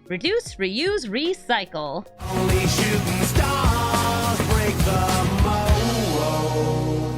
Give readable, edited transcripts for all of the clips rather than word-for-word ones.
Reduce, reuse, recycle. Only shooting stars break the mold.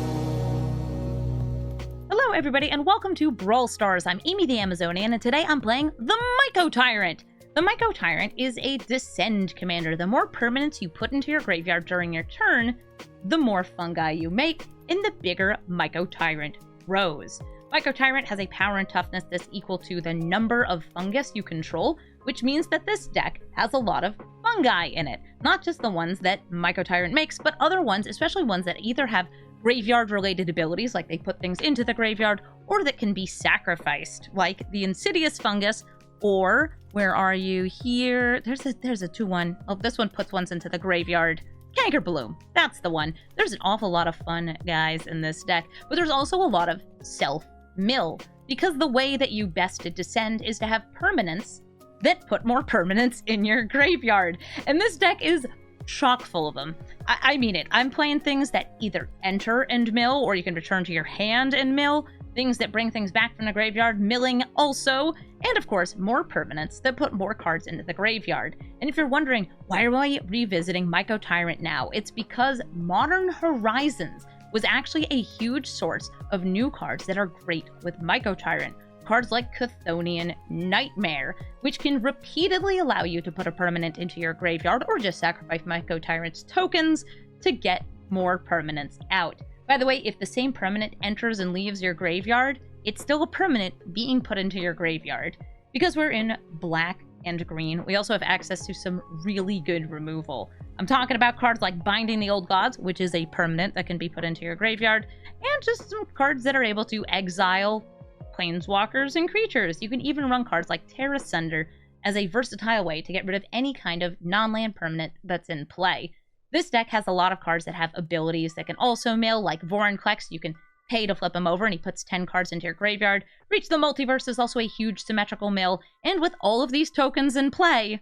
Hello everybody and welcome to Brawl Stars. I'm Amy the Amazonian and today I'm playing the Mycotyrant. The Mycotyrant is a Descend commander. The more permanents you put into your graveyard during your turn, the more fungi you make in the bigger Mycotyrant rows. Mycotyrant has a power and toughness that's equal to the number of fungus you control, which means that this deck has a lot of fungi in it. Not just the ones that Mycotyrant makes, but other ones, especially ones that either have graveyard-related abilities, like they put things into the graveyard, or that can be sacrificed, like the Insidious Fungus, or, where are you here? There's a 2-1. Oh, this one puts ones into the graveyard. Canker Bloom, that's the one. There's an awful lot of fun guys in this deck, but there's also a lot of self-mill, because the way that you best descend is to have permanents that put more permanents in your graveyard. And this deck is chock full of them. I mean it. I'm playing things that either enter and mill, or you can return to your hand and mill. Things that bring things back from the graveyard, milling also. And of course, more permanents that put more cards into the graveyard. And if you're wondering, why am I revisiting Mycotyrant now? It's because Modern Horizons was actually a huge source of new cards that are great with Mycotyrant. Cards like Chthonian Nightmare, which can repeatedly allow you to put a permanent into your graveyard or just sacrifice Mycotyrant's tokens to get more permanents out. By the way, if the same permanent enters and leaves your graveyard, it's still a permanent being put into your graveyard. Because we're in black and green, we also have access to some really good removal. I'm talking about cards like Binding the Old Gods, which is a permanent that can be put into your graveyard, and just some cards that are able to exile planeswalkers and creatures. You can even run cards like Terra Sunder as a versatile way to get rid of any kind of non-land permanent that's in play. This deck has a lot of cards that have abilities that can also mill, like Vorinclex. You can pay to flip him over and he puts 10 cards into your graveyard. Reach the Multiverse is also a huge symmetrical mill, and with all of these tokens in play,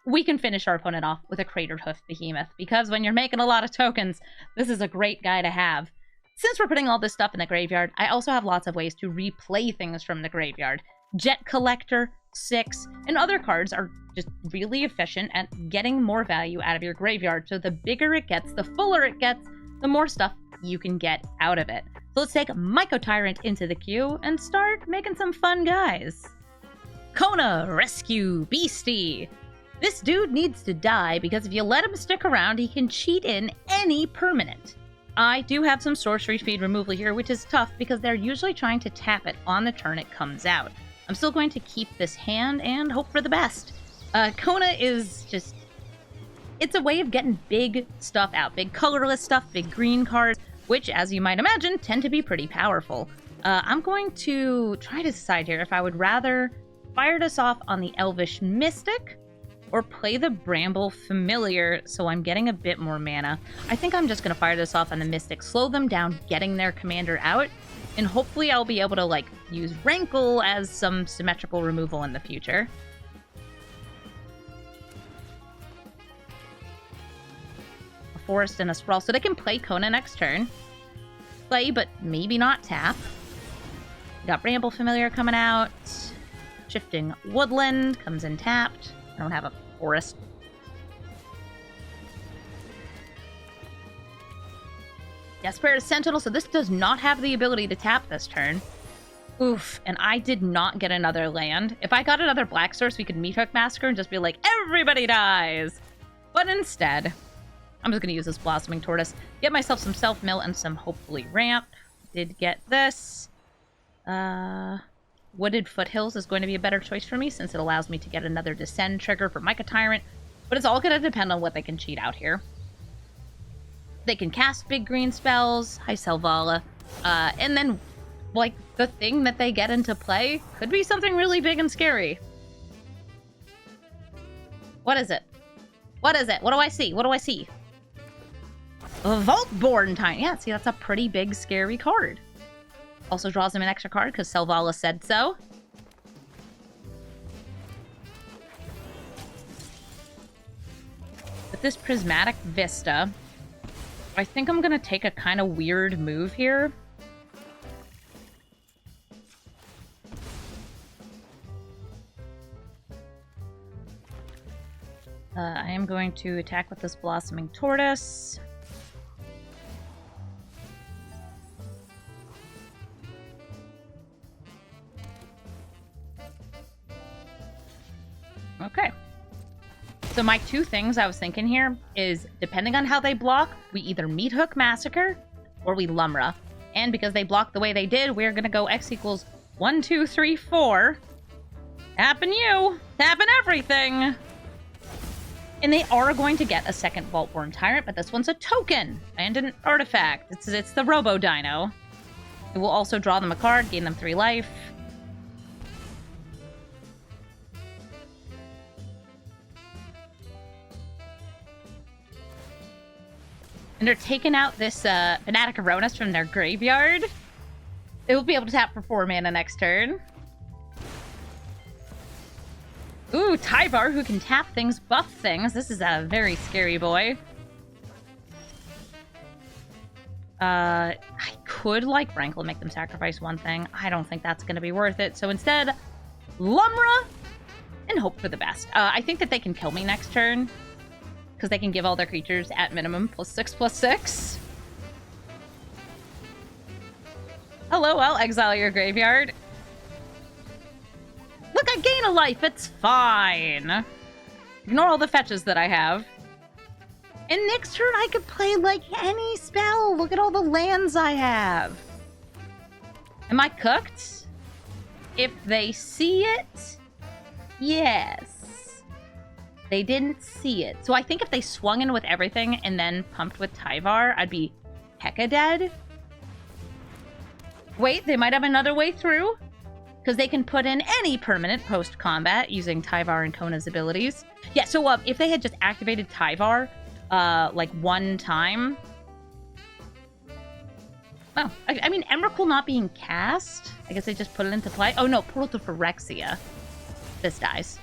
we can finish our opponent off with a Cratered Hoof Behemoth, because when you're making a lot of tokens, this is a great guy to have. Since we're putting all this stuff in the graveyard, I also have lots of ways to replay things from the graveyard. Jet Collector, 6, and other cards are just really efficient at getting more value out of your graveyard, so the bigger it gets, the fuller it gets, the more stuff you can get out of it. So let's take Mycotyrant into the queue and start making some fun guys. Kona, Rescue Beastie. This dude needs to die because if you let him stick around, he can cheat in any permanent. I do have some sorcery speed removal here, which is tough because they're usually trying to tap it on the turn it comes out. I'm still going to keep this hand and hope for the best. Kona is just... it's a way of getting big stuff out. Big colorless stuff, big green cards, which, as you might imagine, tend to be pretty powerful. I'm going to try to decide here if I would rather fire this off on the Elvish Mystic or play the Bramble Familiar so I'm getting a bit more mana. I think I'm just going to fire this off on the Mystic, slow them down, getting their commander out, and hopefully I'll be able to, like, use Rankle as some symmetrical removal in the future. A Forest and a Sprawl, so they can play Kona next turn. Play, but maybe not tap. Got Bramble Familiar coming out. Shifting Woodland comes in tapped. I don't have a forest. Desperate Sentinel, so this does not have the ability to tap this turn. Oof, and I did not get another land. If I got another Black Source, we could Meathook Massacre and just be like, everybody dies! But instead, I'm just going to use this Blossoming Tortoise, get myself some self-mill and some, hopefully, ramp. Did get this. Wooded Foothills is going to be a better choice for me since it allows me to get another Descend trigger for Mycotyrant, but it's all going to depend on what they can cheat out here. They can cast big green spells, hi Selvala, and then, like, the thing that they get into play could be something really big and scary. What is it? What is it? What do I see? What do I see? A Vaultborn Tiny. Yeah, see, that's a pretty big, scary card. Also draws him an extra card because Selvala said so. With this Prismatic Vista, I think I'm going to take a kind of weird move here. I am going to attack with this Blossoming Tortoise. Okay. So my two things I was thinking here is, depending on how they block, we either Meat Hook Massacre or we Lumra. And because they blocked the way they did, we're going to go X equals 1, 2, 3, 4. Tapping you! Tapping everything! And they are going to get a second Vaultborn Tyrant, but this one's a token and an artifact. It's the Robo Dino. It will also draw them a card, gain them 3 life. And they're taking out this Fanatic Aronis from their graveyard. They will be able to tap for 4 mana next turn. Ooh, Tyvar, who can tap things, buff things. This is a very scary boy. I could, like, Rankle and make them sacrifice one thing. I don't think that's going to be worth it. So instead, Lumra and hope for the best. I think that they can kill me next turn, because they can give all their creatures at minimum +6/+6. Hello, I'll exile your graveyard. Look, I gain a life. It's fine. Ignore all the fetches that I have. And next turn, I could play, like, any spell. Look at all the lands I have. Am I cooked? If they see it, yes. They didn't see it. So I think if they swung in with everything and then pumped with Tyvar, I'd be hecka dead. Wait, they might have another way through. Because they can put in any permanent post-combat using Tyvar and Kona's abilities. Yeah, so if they had just activated Tyvar, like, one time... Oh, I mean, Emrakul not being cast? I guess they just put it into play. Oh, no, Portal to Phyrexia. This dies.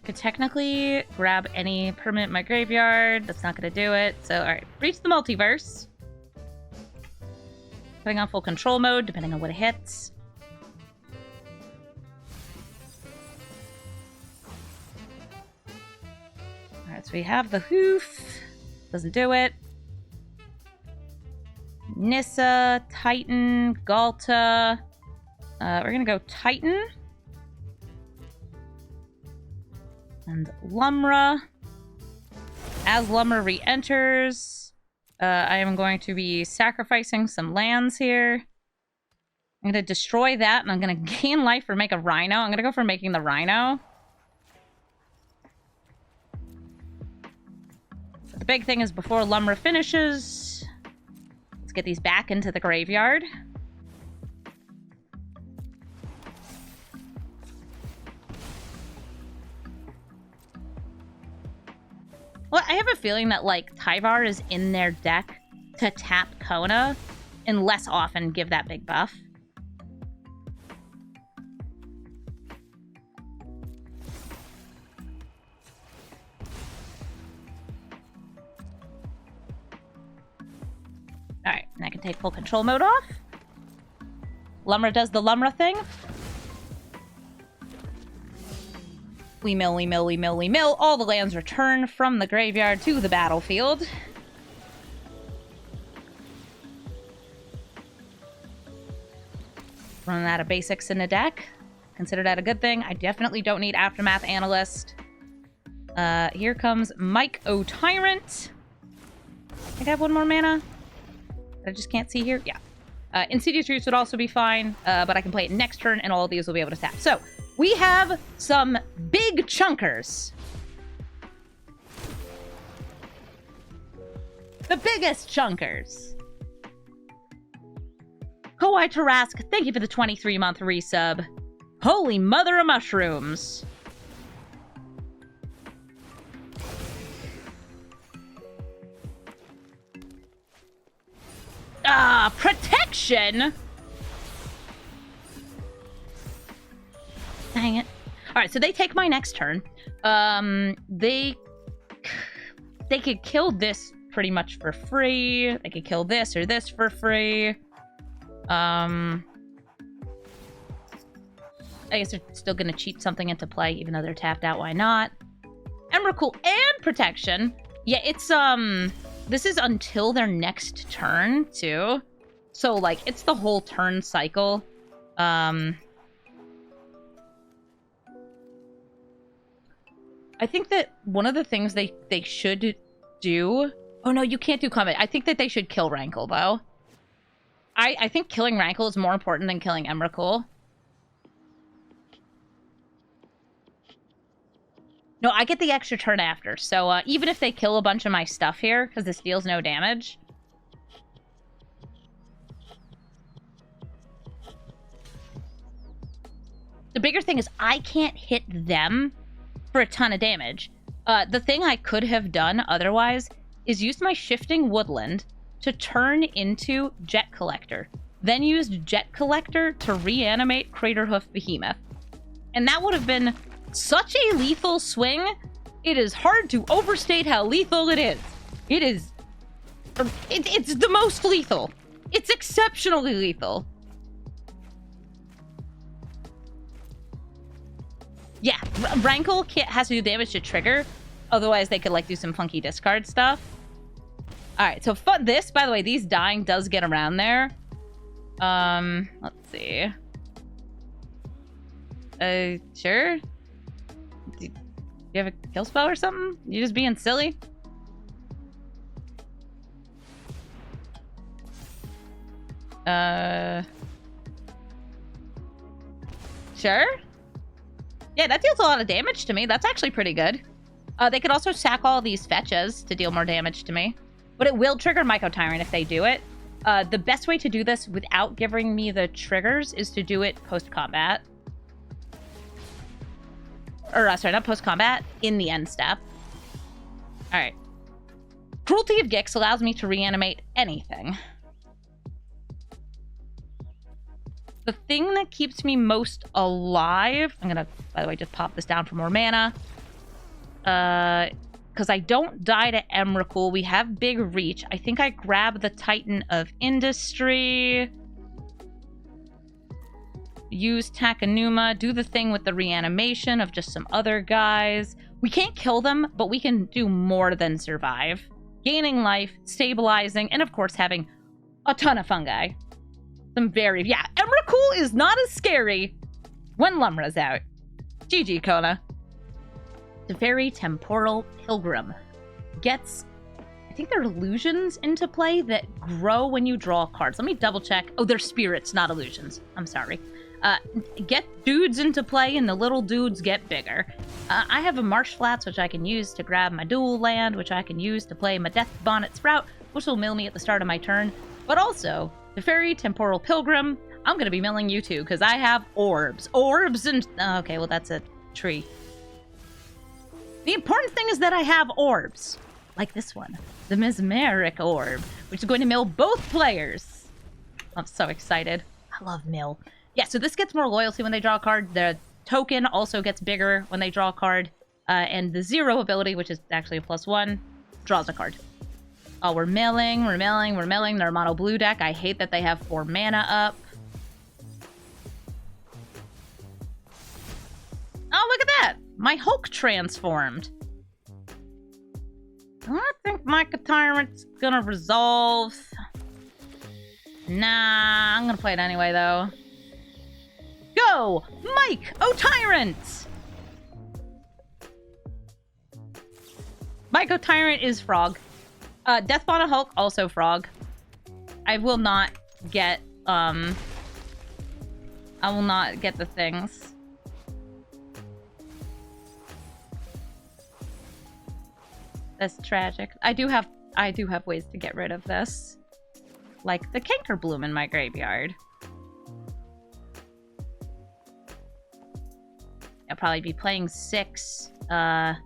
Could technically grab any permanent in my graveyard. That's not going to do it. So, alright. Breach the Multiverse. Putting on full control mode, depending on what it hits. Alright, so we have the Hoof. Doesn't do it. Nissa, Titan, Galta. We're going to go Titan. And Lumra. As Lumra re-enters, I am going to be sacrificing some lands here. I'm going to destroy that, and I'm going to gain life or make a Rhino. I'm going to go for making the Rhino. But the big thing is, before Lumra finishes, let's get these back into the graveyard. Well, I have a feeling that, like, Tyvar is in their deck to tap Kona and less often give that big buff. Alright, and I can take full control mode off. Lumra does the Lumra thing. We mill, we mill, we mill, we mill. All the lands return from the graveyard to the battlefield. Running out of basics in the deck. Consider that a good thing. I definitely don't need Aftermath Analyst. Here comes Mycotyrant. I think I have one more mana. I just can't see here. Yeah. Insidious Roots would also be fine, but I can play it next turn, and all of these will be able to tap. So, we have some big chunkers. The biggest chunkers. Kawhi Tarask, thank you for the 23-month resub. Holy mother of mushrooms. Protection? Dang it. Alright, so they take my next turn. They could kill this pretty much for free. They could kill this or this for free. I guess they're still gonna cheat something into play, even though they're tapped out. Why not? Emrakul and Protection. Yeah, it's, this is until their next turn, too. So, like, it's the whole turn cycle. I think that one of the things they should do... Oh, no, you can't do combat. I think that they should kill Rankle, though. I think killing Rankle is more important than killing Emrakul. No, I get the extra turn after. So even if they kill a bunch of my stuff here, because this deals no damage... The bigger thing is I can't hit them for a ton of damage. The thing I could have done otherwise is use my Shifting Woodland to turn into Jet Collector. Then used Jet Collector to reanimate Craterhoof Behemoth. And that would have been such a lethal swing. It is hard to overstate how lethal it is. It is... It's the most lethal. It's exceptionally lethal. Yeah, Rankle has to do damage to trigger. Otherwise, they could, like, do some funky discard stuff. Alright, so this, by the way, these dying does get around there. Let's see. Sure? Do you have a kill spell or something? You just being silly? Sure? Yeah, that deals a lot of damage to me. That's actually pretty good. They could also sack all these fetches to deal more damage to me. But it will trigger Mycotyrant if they do it. The best way to do this without giving me the triggers is to do it post-combat. Or, sorry, not post-combat, in the end step. Alright. Cruelty of Gix allows me to reanimate anything. The thing that keeps me most alive... I'm gonna, by the way, just pop this down for more mana. Because I don't die to Emrakul. We have big reach. I think I grab the Titan of Industry. Use Takanuma. Do the thing with the reanimation of just some other guys. We can't kill them, but we can do more than survive. Gaining life, stabilizing, and of course having a ton of fungi. Some very... Yeah, Emrakul is not as scary when Lumra's out. GG, Kona. The Very Temporal Pilgrim gets, I think they're illusions into play that grow when you draw cards. Let me double check. Oh, they're spirits, not illusions. I'm sorry. Get dudes into play and the little dudes get bigger. I have a Marsh Flats, which I can use to grab my dual land, which I can use to play my Death Bonnet Sprout, which will mill me at the start of my turn. But also, the Fairy Temporal Pilgrim, I'm going to be milling you too, because I have orbs. Orbs and... okay, well, that's a tree. The important thing is that I have orbs. Like this one. The Mesmeric Orb, which is going to mill both players. I'm so excited. I love mill. Yeah, so this gets more loyalty when they draw a card. The token also gets bigger when they draw a card. And the 0 ability, which is actually a +1, draws a card. Oh, we're milling, we're milling, we're milling. Their mono blue deck. I hate that they have 4 mana up. Oh, look at that! My Hulk transformed. I think Mycotyrant's gonna resolve. Nah, I'm gonna play it anyway, though. Go! Mycotyrant! Mycotyrant is frog. Deathbonnet Hulk, also frog. I will not get, I will not get the things. That's tragic. I do have ways to get rid of this. Like the Cankerbloom in my graveyard. I'll probably be playing 6, trying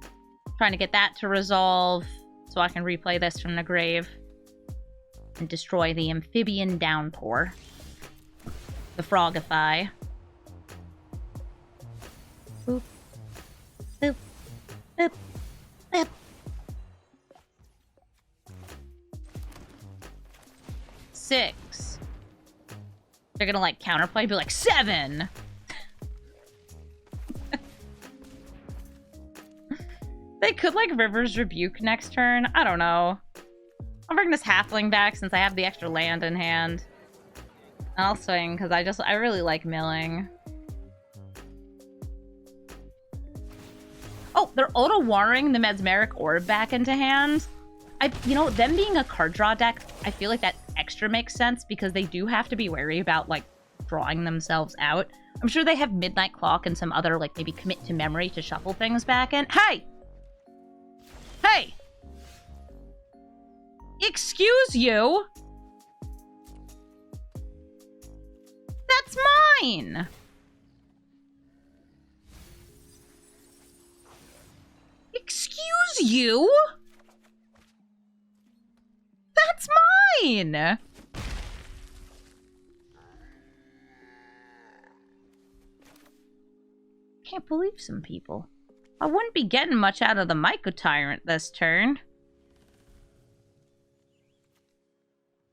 to get that to resolve so I can replay this from the grave and destroy the Amphibian Downpour. The Frogify. Boop. Boop. Boop. Boop. 6. They're gonna, like, counterplay, be like, 7! They could, like, River's Rebuke next turn. I don't know. I'll bring this halfling back since I have the extra land in hand. And I'll swing, because I really like milling. Oh, they're auto-warring the Mesmeric Orb back into hand. You know, them being a card draw deck, I feel like that extra makes sense because they do have to be wary about, like, drawing themselves out. I'm sure they have Midnight Clock and some other, like, maybe Commit to Memory to shuffle things back in. Hey! Hey! Excuse you! That's mine! Excuse you? That's mine! Can't believe some people. I wouldn't be getting much out of the Mycotyrant this turn.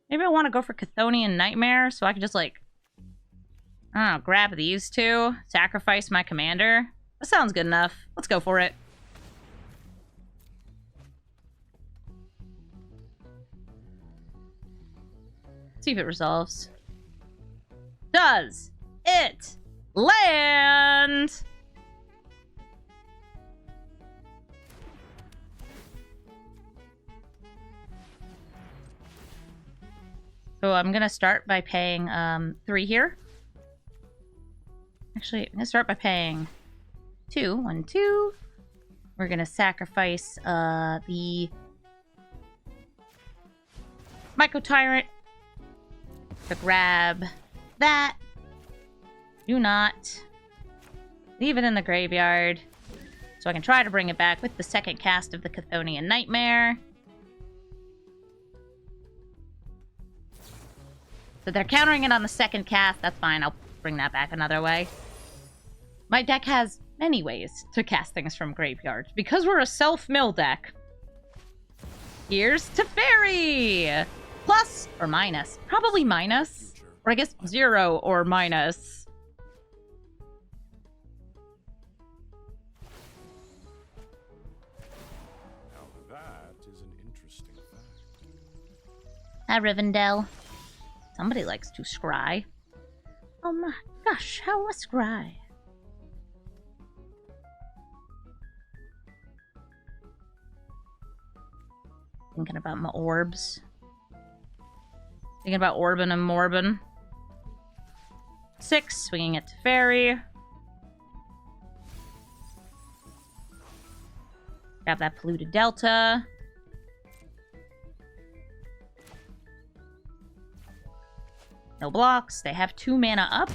Maybe I want to go for Chthonian Nightmare so I can just, like, I don't know, grab these two, sacrifice my commander. That sounds good enough. Let's go for it. See if it resolves. Does it land? So I'm gonna start by paying 3 here. Actually, I'm gonna start by paying 2. 1, 2. We're gonna sacrifice the Mycotyrant to grab that. Do not leave it in the graveyard. So I can try to bring it back with the second cast of the Chthonian Nightmare. So they're countering it on the second cast. That's fine. I'll bring that back another way. My deck has many ways to cast things from graveyards because we're a self-mill deck. Here's Teferi! Plus or minus? Probably minus. Or I guess 0 or minus. Now that is an interesting fact. Hi, Rivendell. Somebody likes to scry. Oh my gosh, how a scry. Thinking about my orbs. Thinking about Orbin and Morbin. 6, swinging it to Fairy. Grab that polluted Delta. No blocks. They have 2 mana up.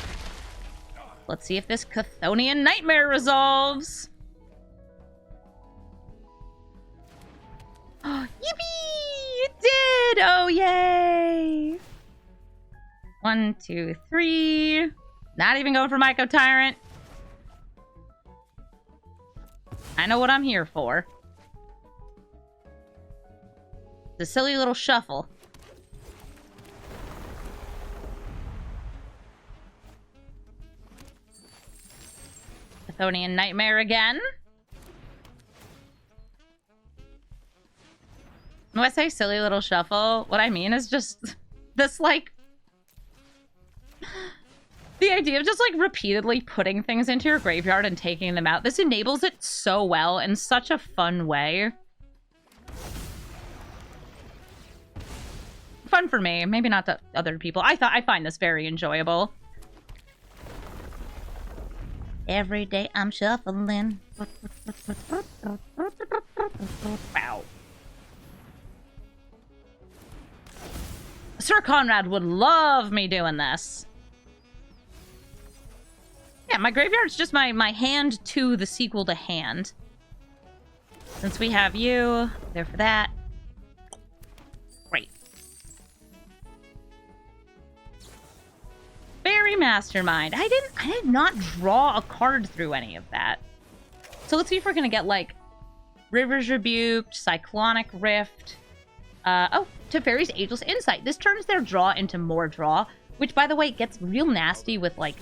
Let's see if this Chthonian Nightmare resolves. Oh, yippee! It did! Oh, yay! 1, 2, 3. Not even going for Mycotyrant. I know what I'm here for. The silly little shuffle. Chthonian Nightmare again. When I say silly little shuffle, what I mean is just this, like, the idea of just, like, repeatedly putting things into your graveyard and taking them out. This enables it so well in such a fun way. Fun for me, maybe not to other people. I find this very enjoyable. Every day I'm shuffling. Wow. Sir Conrad would love me doing this. Yeah, my graveyard's just my hand to the sequel to hand. Since we have you, there for that. Great. Very mastermind. I did not draw a card through any of that. So let's see if we're gonna get, like, River's Rebuked, Cyclonic Rift. Oh, Teferi's Ageless Insight. This turns their draw into more draw, which, by the way, gets real nasty with, like,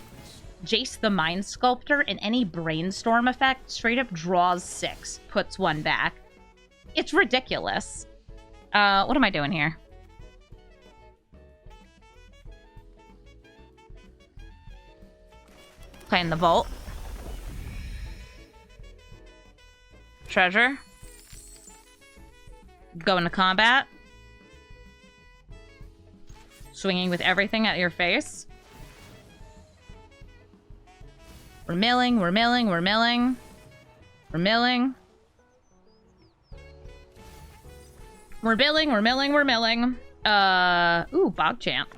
Jace the Mind Sculptor, and any Brainstorm effect straight up draws 6, puts 1 back. It's ridiculous. What am I doing here? Playing the Vault. Treasure. Go into combat. Swinging with everything at your face. We're milling, we're milling, we're milling. We're milling. We're billing, we're milling, we're milling. Ooh, Bog Champ.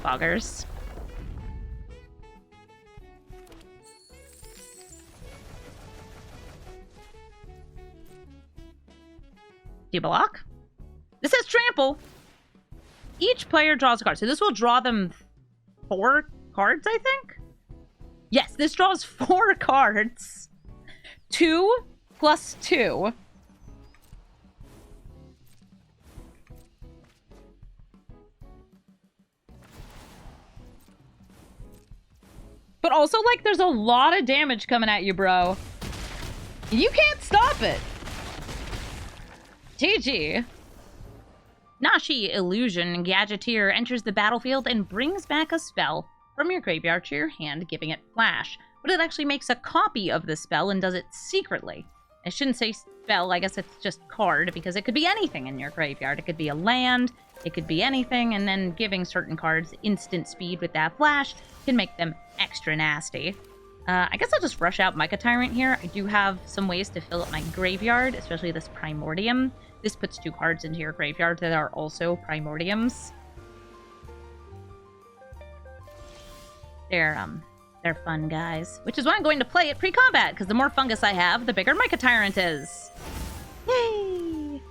Boggers. Do you block? This says trample. Each player draws a card. So this will draw them 4 cards, I think? Yes, this draws 4 cards. 2 plus 2. But also, like, there's a lot of damage coming at you, bro. You can't stop it. GG. Nashi Illusion Gadgeteer enters the battlefield and brings back a spell from your graveyard to your hand, giving it flash. But it actually makes a copy of the spell and does it secretly. I shouldn't say spell, I guess it's just card, because it could be anything in your graveyard. It could be a land, it could be anything, and then giving certain cards instant speed with that flash can make them extra nasty. I guess I'll just rush out Mycotyrant here. I do have some ways to fill up my graveyard, especially this Primordium. This puts 2 cards into your graveyard that are also Primordiums. They're fun, guys. Which is why I'm going to play it pre-combat, because the more fungus I have, the bigger Mycotyrant is. Yay!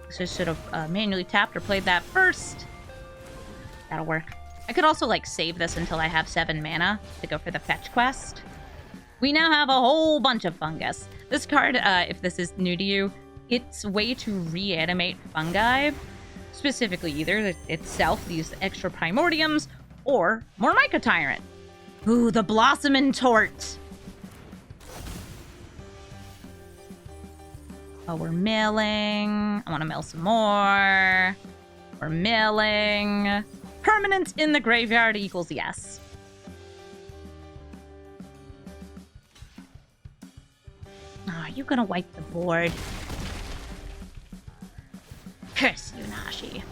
So I should have manually tapped or played that first. That'll work. I could also, like, save this until I have 7 mana to go for the fetch quest. We now have a whole bunch of fungus. This card, if this is new to you, it's a way to reanimate fungi. Specifically, either itself, these extra Primordiums, or more Mycotyrant. Ooh, the Blossom and Tort. Oh, we're milling. I want to mill some more. We're milling. Permanent in the graveyard equals yes. Oh, are you gonna wipe the board? Curse you, Nashi.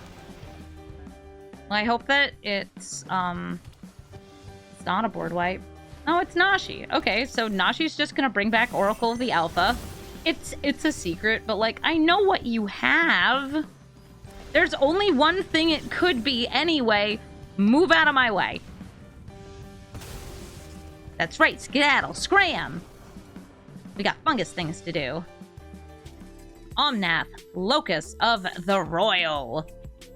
Well, I hope that it's not a board wipe. Oh, it's Nashi. Okay, so Nashi's just gonna bring back Oracle of the Alpha. It's a secret, but, like, I know what you have. There's only one thing it could be anyway. Move out of my way. That's right, skedaddle, scram. We got fungus things to do. Omnath, Locus of the Royal.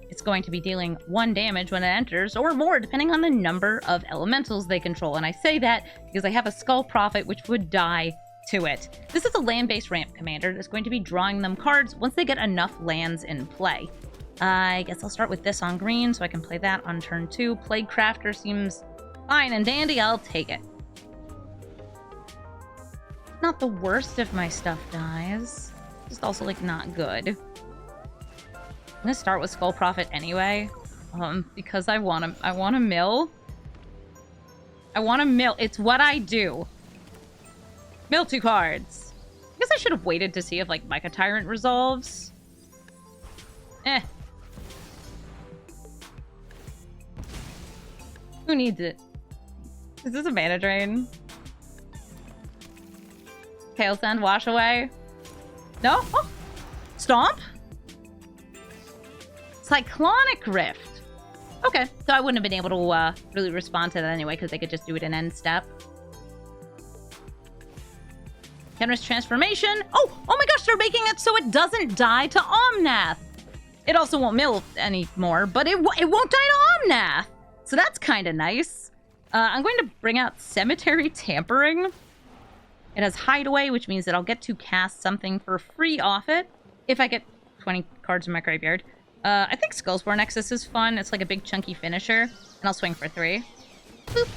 It's going to be dealing 1 damage when it enters, or more, depending on the number of elementals they control. And I say that because I have a Skull Prophet, which would die to it. This is a land-based ramp commander that's going to be drawing them cards once they get enough lands in play. I guess I'll start with this on green, so I can play that on turn 2. Plague Crafter seems fine and dandy. I'll take it. Not the worst if my stuff dies. Just also, like, not good. I'm gonna start with Skull Prophet anyway, because I want to mill. I want to mill. It's what I do. Mill 2 cards. I guess I should have waited to see if, like, Mycotyrant resolves. Who needs it? Is this a mana drain? Tail Send, Wash Away? No? Oh. Stomp? Cyclonic Rift. Okay, so I wouldn't have been able to really respond to that anyway, because they could just do it in end step. Generous Transformation. Oh my gosh, they're making it so it doesn't die to Omnath. It also won't mill anymore, but it won't die to Omnath. So that's kind of nice. I'm going to bring out Cemetery Tampering. It has Hideaway, which means that I'll get to cast something for free off it if I get 20 cards in my graveyard. I think Skullspore Nexus is fun. It's like a big chunky finisher. And I'll swing for 3. Boop.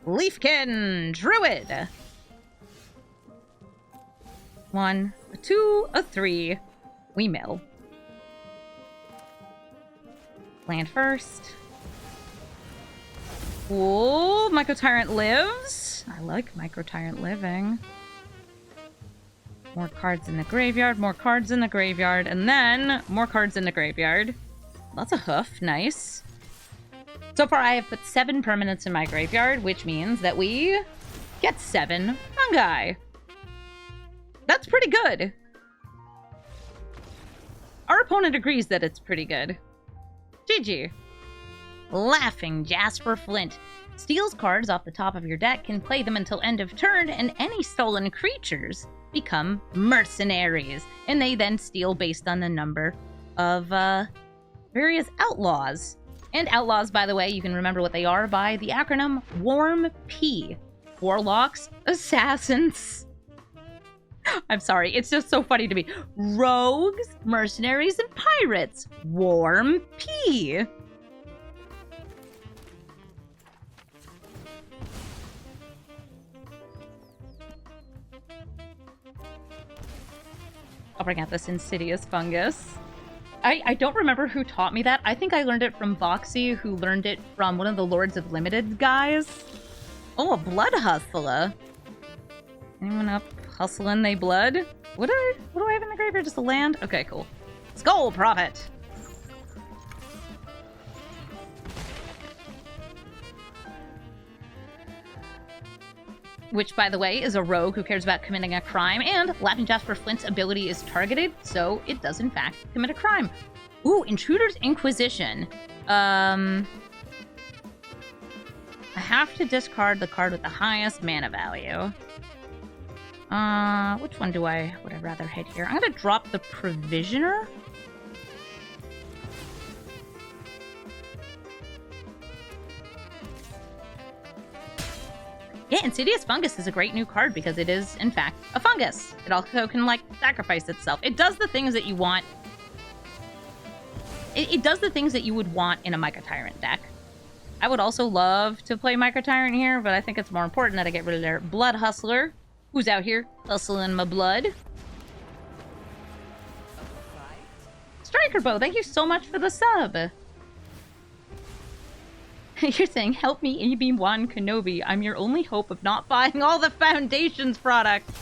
Leafkin Druid. 1, a 2, a 3. We mill. Land first. Cool. Mycotyrant lives. I like Mycotyrant living. More cards in the graveyard, more cards in the graveyard, and then more cards in the graveyard. Lots of hoof. Nice. So far, I have put 7 permanents in my graveyard, which means that we get 7 fungi. That's pretty good. Our opponent agrees that it's pretty good. GG. Laughing Jasper Flint. Steals cards off the top of your deck, can play them until end of turn, and any stolen creatures become mercenaries. And they then steal based on the number of various outlaws. And outlaws, by the way, you can remember what they are by the acronym WARM P. Warlocks, assassins. I'm sorry, it's just so funny to me. Rogues, mercenaries, and pirates. WARM P. I'll bring out this insidious fungus. I don't remember who taught me that. I think I learned it from Voxy, who learned it from one of the Lords of Limited guys. Oh, a blood hustler. Anyone up hustling they blood? What do I have in the graveyard? Just a land? Okay, cool. Skull Prophet. Which, by the way, is a rogue who cares about committing a crime, and Laughing Jasper Flint's ability is targeted, so it does in fact commit a crime. Ooh, Intruder's Inquisition. I have to discard the card with the highest mana value. Which one would I rather hit here? I'm gonna drop the Provisioner. Yeah, Insidious Fungus is a great new card because it is, in fact, a fungus. It also can, like, sacrifice itself. It does the things that you want. It does the things that you would want in a Mycotyrant deck. I would also love to play Mycotyrant here, but I think it's more important that I get rid of their Blood Hustler, who's out here hustling my blood. Striker Bow, thank you so much for the sub. You're saying, help me, Obi-Wan Kenobi. I'm your only hope of not buying all the Foundations products.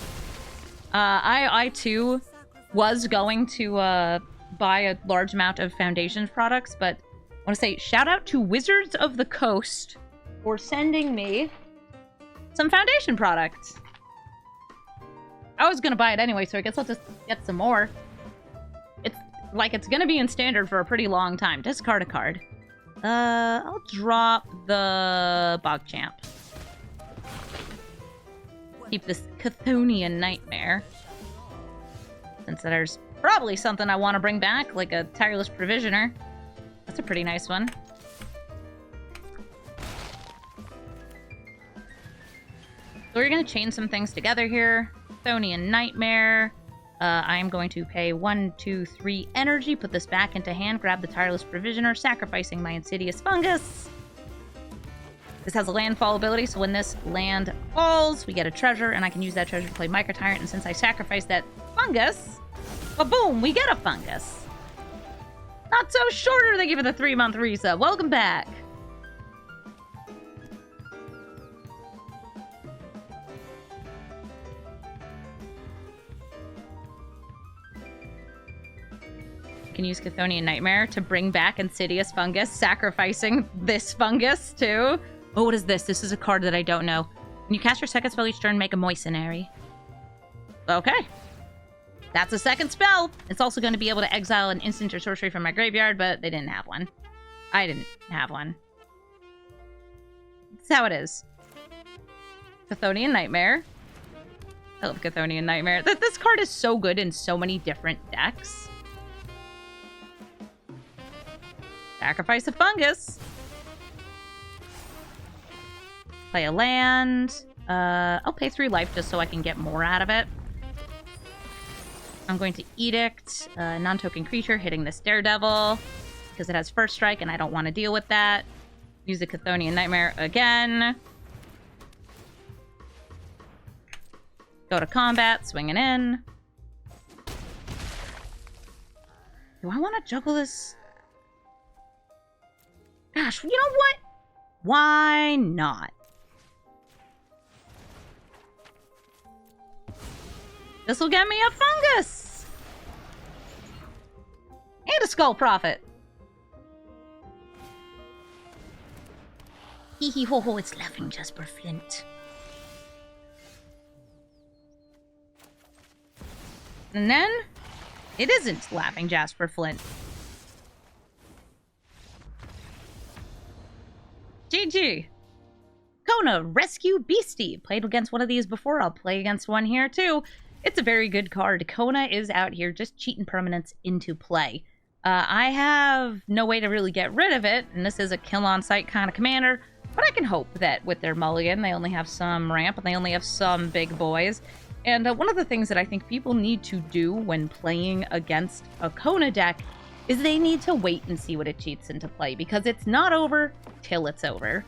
I too, was going to buy a large amount of Foundations products, but I want to say shout out to Wizards of the Coast for sending me some Foundation products. I was going to buy it anyway, so I guess I'll just get some more. It's like it's going to be in Standard for a pretty long time. Discard a card. I'll drop the Bogchamp. Keep this Chthonian Nightmare. Since there's probably something I want to bring back, like a Tireless Provisioner. That's a pretty nice one. So we're going to chain some things together here. Chthonian Nightmare. I'm going to pay 1, 2, 3 energy, put this back into hand, grab the Tireless Provisioner, sacrificing my Insidious Fungus. This has a landfall ability, so when this land falls, we get a treasure, and I can use that treasure to play Mycotyrant, and since I sacrificed that fungus, ba-boom, we get a fungus. Not so shorter, thank you for the 3-month resub. Welcome back. Can use Chthonian Nightmare to bring back Insidious Fungus, sacrificing this fungus too. Oh, what is this? This is a card that I don't know. When you cast your second spell each turn, make a Moistenary. Okay. That's a second spell. It's also going to be able to exile an instant or sorcery from my graveyard, but they didn't have one. I didn't have one. That's how it is. Chthonian Nightmare. I love Chthonian Nightmare. This card is so good in so many different decks. Sacrifice a fungus. Play a land. I'll pay 3 life just so I can get more out of it. I'm going to Edict, non-token creature hitting this Daredevil because it has first strike and I don't want to deal with that. Use the Chthonian Nightmare again. Go to combat, swinging in. Do I want to juggle this? Gosh, you know what? Why not? This will get me a fungus! And a skull prophet. Hee hee ho ho, it's laughing Jasper Flint. And then, it isn't laughing Jasper Flint. GG. Kona, Rescue Beastie. Played against one of these before. I'll play against one here too. It's a very good card. Kona is out here just cheating permanents into play. I have no way to really get rid of it, and this is a kill-on-sight kind of commander, but I can hope that with their mulligan, they only have some ramp, and they only have some big boys. And one of the things that I think people need to do when playing against a Kona deck is they need to wait and see what it cheats into play, because it's not over till it's over.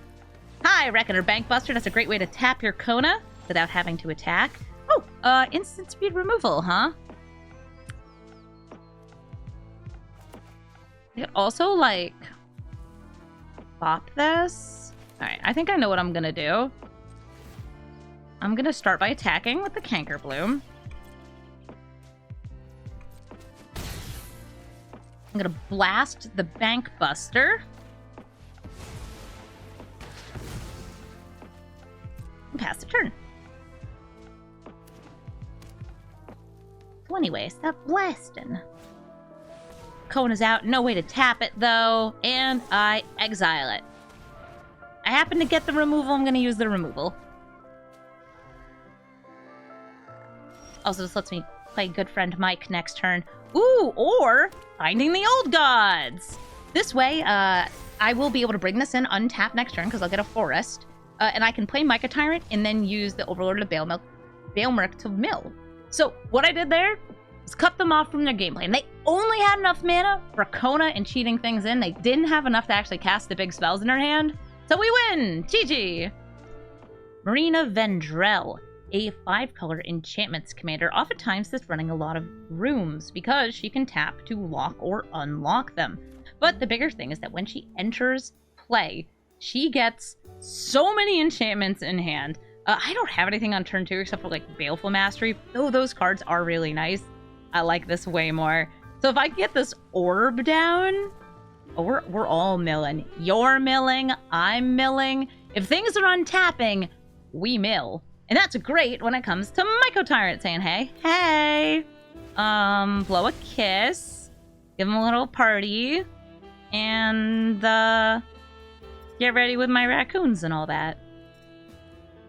Hi, Reckoner Bankbuster. That's a great way to tap your Kona without having to attack. Oh, instant speed removal, huh? You could also, like, pop this. Alright, I think I know what I'm gonna do. I'm gonna start by attacking with the Canker Bloom. I'm gonna blast the Bankbuster. And pass the turn. So anyway, stop blasting. Kona's out, no way to tap it though, and I exile it. I happen to get the removal, I'm gonna use the removal. Also, this lets me play good friend Mike next turn. Ooh, or Finding the Old Gods! This way, I will be able to bring this in untapped next turn because I'll get a forest. And I can play Mycotyrant and then use the Overlord of Baelmurk to mill. So what I did there was cut them off from their gameplay. And they only had enough mana for Kona and cheating things in. They didn't have enough to actually cast the big spells in their hand. So we win! GG! Marina Vendrell, a 5-color enchantments commander. Oftentimes that's running a lot of rooms because she can tap to lock or unlock them. But the bigger thing is that when she enters play, she gets so many enchantments in hand. I don't have anything on turn 2 except for like Baleful Mastery, though those cards are really nice. I like this way more. So if I get this orb down, oh, we're all milling. You're milling, I'm milling. If things are untapping, we mill. And that's great when it comes to Mycotyrant saying, hey, hey, blow a kiss, give him a little party, and get ready with my raccoons and all that.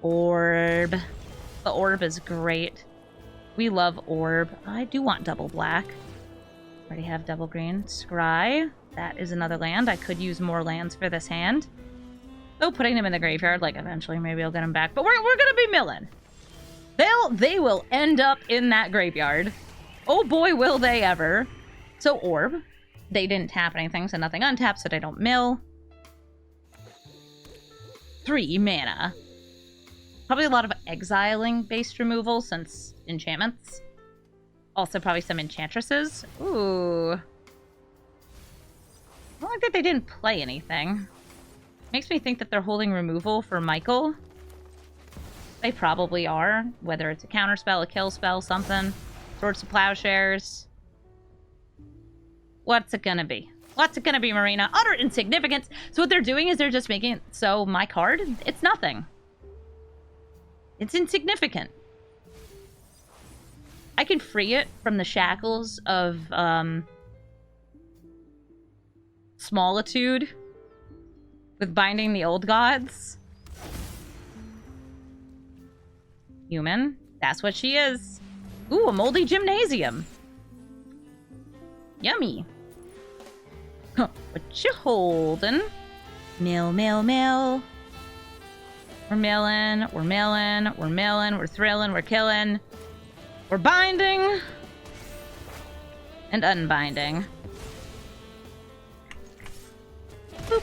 Orb. The orb is great. We love orb. I do want double black. Already have double green. Scry. That is another land. I could use more lands for this hand. Though putting them in the graveyard, like eventually maybe I'll get them back. But we're gonna be milling. They will end up in that graveyard. Oh boy, will they ever. So orb. They didn't tap anything, so nothing untapped, so they don't mill. 3 mana. Probably a lot of exiling-based removal since enchantments. Also probably some enchantresses. Ooh. I don't like that they didn't play anything. Makes me think that they're holding removal for Michael. They probably are. Whether it's a counter spell, a kill spell, something. Swords to Plowshares. What's it gonna be? What's it gonna be, Marina? Utter insignificance! So what they're doing is they're just making it so my card, it's nothing. It's insignificant. I can free it from the shackles of, Smallitude with Binding the Old Gods. Human. That's what she is. Ooh, a moldy gymnasium. Yummy. Huh, what you holdin'? Mill, mill, mill. We're milling, we're milling, we're milling, we're thrilling, we're killing. We're binding and unbinding. Boop.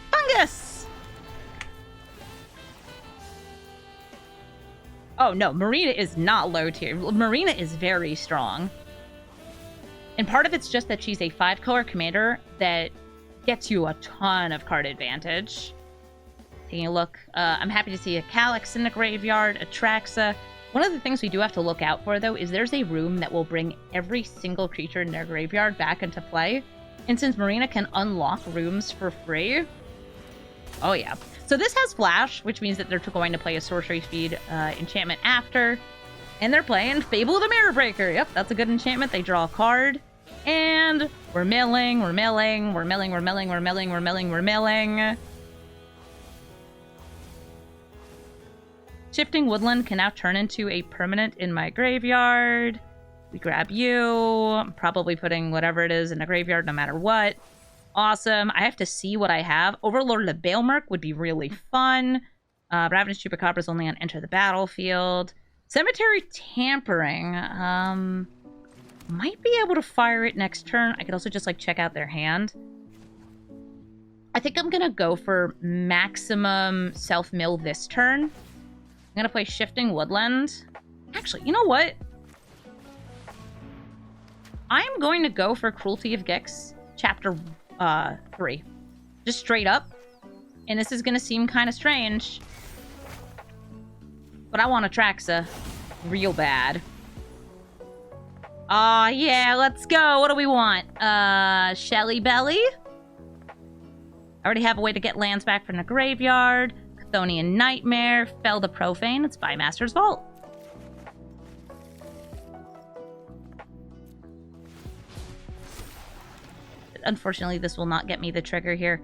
Fungus! Oh no, Marina is not low tier. Marina is very strong. And part of it's just that she's a 5-color commander that gets you a ton of card advantage. Taking a look, I'm happy to see a Calyx in the graveyard, a Traxa. One of the things we do have to look out for, though, is there's a room that will bring every single creature in their graveyard back into play. And since Marina can unlock rooms for free... Oh, yeah. So this has Flash, which means that they're going to play a Sorcery Speed enchantment after. And they're playing Fable of the Mirror Breaker. Yep, that's a good enchantment. They draw a card. And we're milling, we're milling, we're milling, we're milling, we're milling, we're milling, we're milling. Shifting Woodland can now turn into a permanent in my graveyard. We grab you. I'm probably putting whatever it is in the graveyard no matter what. Awesome. I have to see what I have. Overlord of the Bailmerk would be really fun. Ravenous Chupacabra is only on enter the battlefield. Cemetery Tampering. Might be able to fire it next turn. I could also just, like, check out their hand. I think I'm going to go for maximum self-mill this turn. I'm going to play Shifting Woodland. Actually, you know what? I'm going to go for Cruelty of Gix, Chapter 3. Just straight up. And this is going to seem kind of strange. But I want a Traxa real bad. Aw, yeah, let's go. What do we want? Shelly Belly? I already have a way to get lands back from the graveyard. Chthonian Nightmare. Fell the Profane. It's Bymaster's Vault. Unfortunately, this will not get me the trigger here.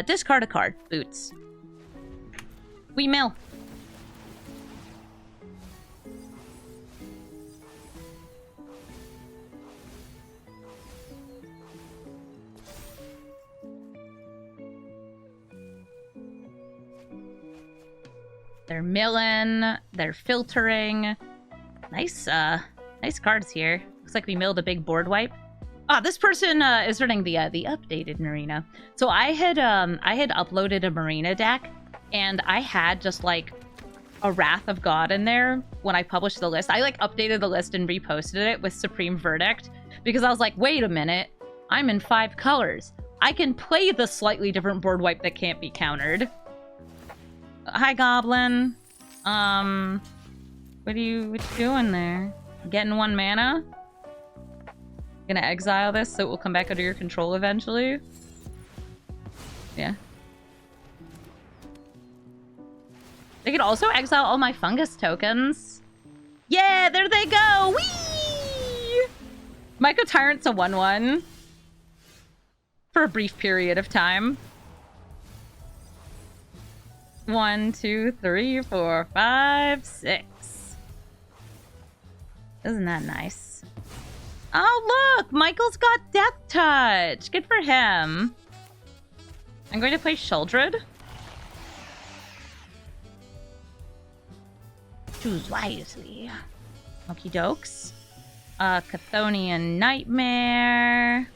Discard a card. Boots. We mill. They're milling. They're filtering. Nice cards here. Looks like we milled a big board wipe. Ah, this person is running the updated Marina. So I had uploaded a Marina deck, and I had just like a Wrath of God in there when I published the list. I like updated the list and reposted it with Supreme Verdict because I was like, wait a minute, I'm in 5 colors. I can play the slightly different board wipe that can't be countered. Hi, Goblin. What you doing there? Getting 1 mana? Gonna exile this so it will come back under your control eventually? Yeah. They could also exile all my fungus tokens. Yeah, there they go! Whee! Mycotyrant's a 1/1. For a brief period of time. 1, 2, 3, 4, 5, 6. Isn't that nice? Oh, look! Michael's got Death Touch! Good for him. I'm going to play Sheldred. Choose wisely. Okie dokes. Chthonian Nightmare.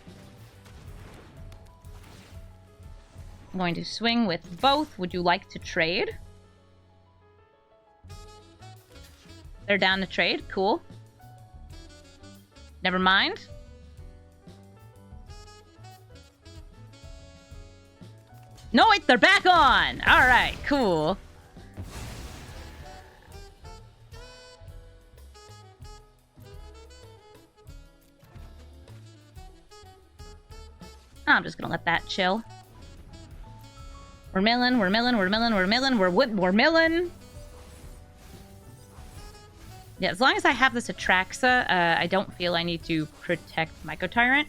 I'm going to swing with both. Would you like to trade? They're down to trade. Cool. Never mind. No, wait, they're back on! Alright, cool. I'm just gonna let that chill. We're milling, we're milling, we're milling, we're milling, we're milling. Yeah, as long as I have this Atraxa, I don't feel I need to protect Mycotyrant.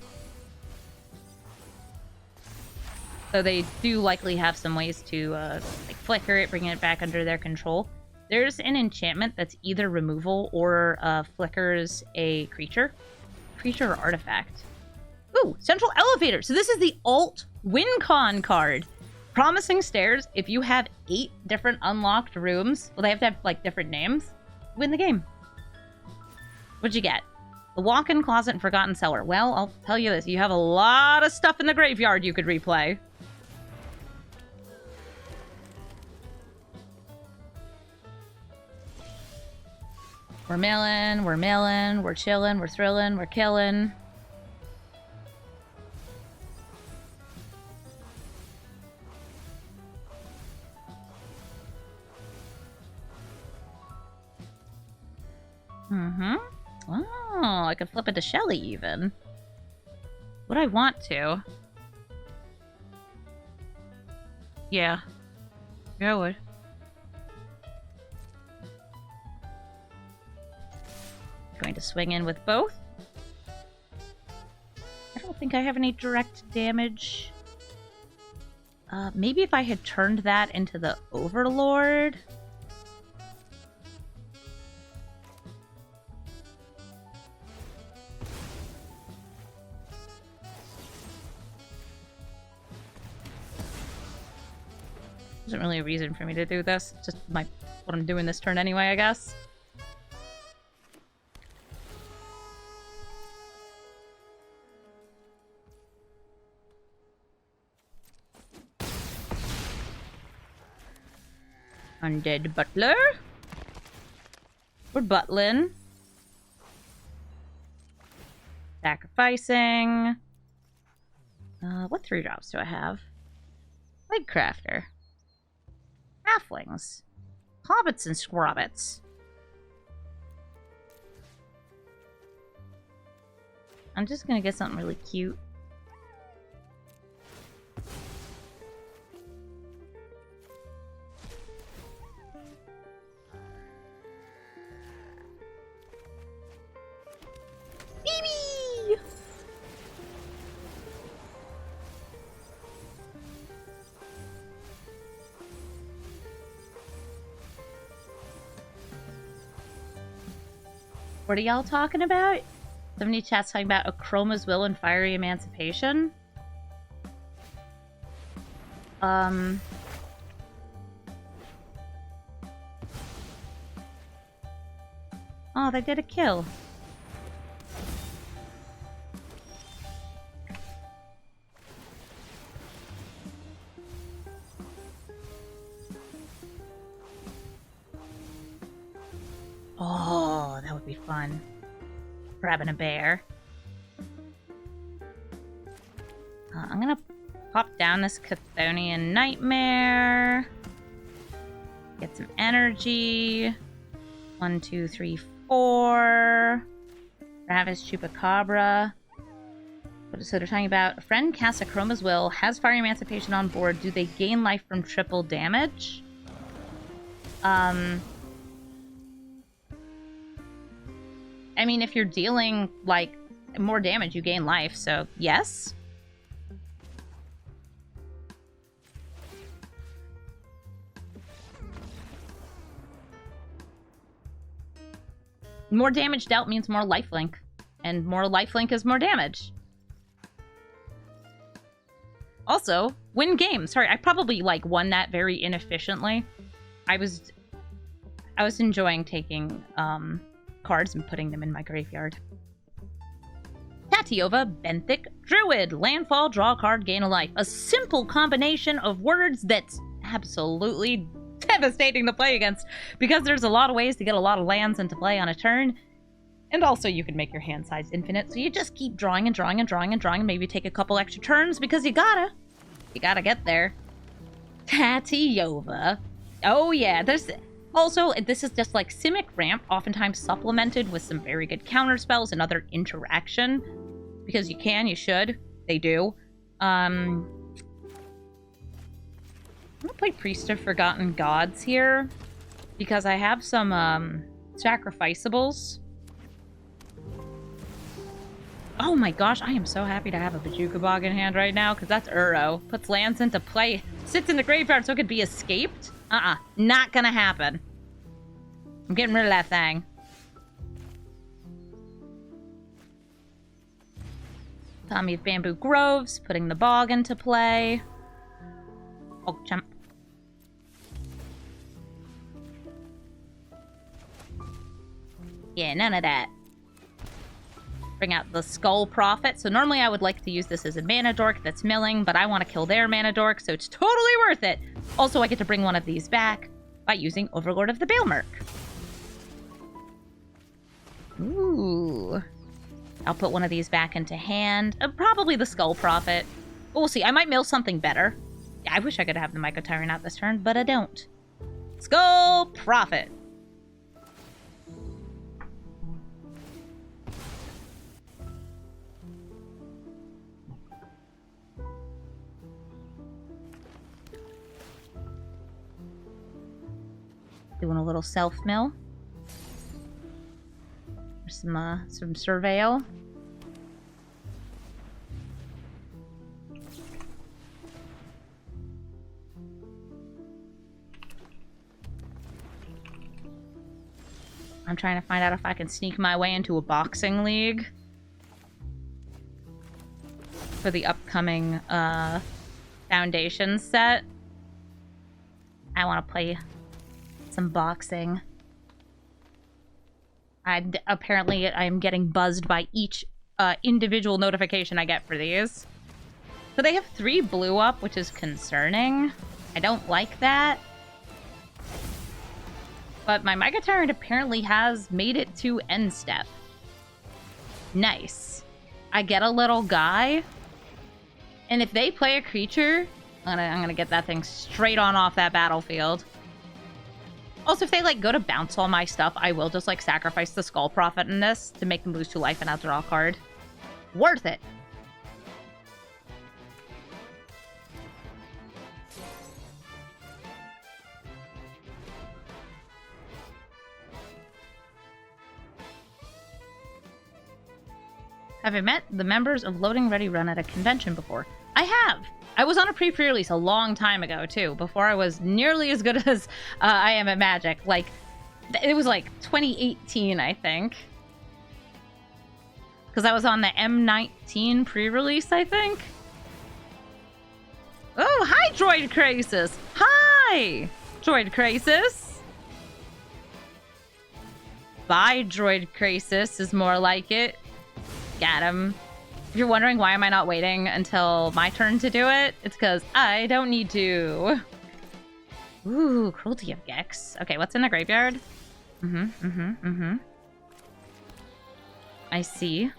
So they do likely have some ways to like flicker it, bring it back under their control. There's an enchantment that's either removal or flickers a creature. Creature or artifact. Ooh, Central Elevator! So this is the alt WinCon card. Promising Stairs, if you have 8 different unlocked rooms, well, they have to have, like, different names, win the game. What'd you get? The Walk-in Closet and Forgotten Cellar. Well, I'll tell you this. You have a lot of stuff in the graveyard you could replay. We're milling, we're chilling, we're thrilling, we're killing. Mm-hmm. Oh, I could flip it to Shelly even. Would I want to? Yeah. Yeah, I would. Going to swing in with both. I don't think I have any direct damage. Maybe if I had turned that into the Overlord. Isn't really a reason for me to do this. It's just what I'm doing this turn anyway, I guess. Undead Butler. We're butlin'. Sacrificing. What 3-drops do I have? Leg Crafter. Halflings. Hobbits and Scrobbits. I'm just gonna get something really cute. Baby! What are y'all talking about? Somebody chat's talking about Akroma's Will and Fiery Emancipation. Oh, they did a kill. Oh, that would be fun. Grabbing a bear. I'm gonna pop down this Chthonian Nightmare. Get some energy. 1, 2, 3, 4. Ravis Chupacabra. So they're talking about a friend casts Akroma's Will, has Fire Emancipation on board. Do they gain life from triple damage? I mean, if you're dealing, like, more damage, you gain life, so yes. More damage dealt means more lifelink, and more lifelink is more damage. Also, win game. Sorry, I probably, like, won that very inefficiently. I was enjoying taking, cards and putting them in my graveyard. Tatiova Benthic Druid. Landfall, draw a card, gain a life. A simple combination of words that's absolutely devastating to play against, because there's a lot of ways to get a lot of lands into play on a turn. And also you can make your hand size infinite, so you just keep drawing and drawing and drawing and drawing, and maybe take a couple extra turns because you gotta get there. Tatiova. Oh yeah, also, this is just like Simic Ramp, oftentimes supplemented with some very good counter spells and other interaction. Because you should. They do. I'm gonna play Priest of Forgotten Gods here. Because I have some, sacrificables. Oh my gosh, I am so happy to have a Bajuka Bog in hand right now, because that's Uro. Puts lands into play. Sits in the graveyard so it could be escaped. Not gonna happen. I'm getting rid of that thing. Tommy of Bamboo Groves, putting the Bog into play. Oh, jump. Yeah, none of that. Bring out the Skull Prophet. So normally I would like to use this as a mana dork that's milling, but I want to kill their mana dork, so it's totally worth it. Also, I get to bring one of these back by using Overlord of the Baelmerk. Ooh. I'll put one of these back into hand. Probably the Skull Prophet. But we'll see. I might mill something better. Yeah, I wish I could have the Mycotyrant out this turn, but I don't. Skull Prophet. Doing a little self-mill. Some surveil. I'm trying to find out if I can sneak my way into a boxing league for the upcoming Foundation set. I want to play some boxing. Apparently, I'm getting buzzed by each individual notification I get for these. So they have 3 blue up, which is concerning. I don't like that. But my Mycotyrant apparently has made it to end step. Nice. I get a little guy. And if they play a creature, I'm gonna get that thing straight on off that battlefield. Also, if they, like, go to bounce all my stuff, I will just, like, sacrifice the Skull Prophet in this to make them lose 2 life and I'll draw a card. Worth it! Have I met the members of Loading Ready Run at a convention before? I have! I was on a pre-release a long time ago, too, before I was nearly as good as I am at Magic. Like, it was like 2018, I think. Because I was on the M19 pre-release, I think. Oh, hi, Droid Crisis! Hi! Droid Crisis! Bye, Droid Crisis is more like it. Got him. If you're wondering why am I not waiting until my turn to do it, it's because I don't need to. Ooh, Cruelty of Gex. Okay, what's in the graveyard? I see.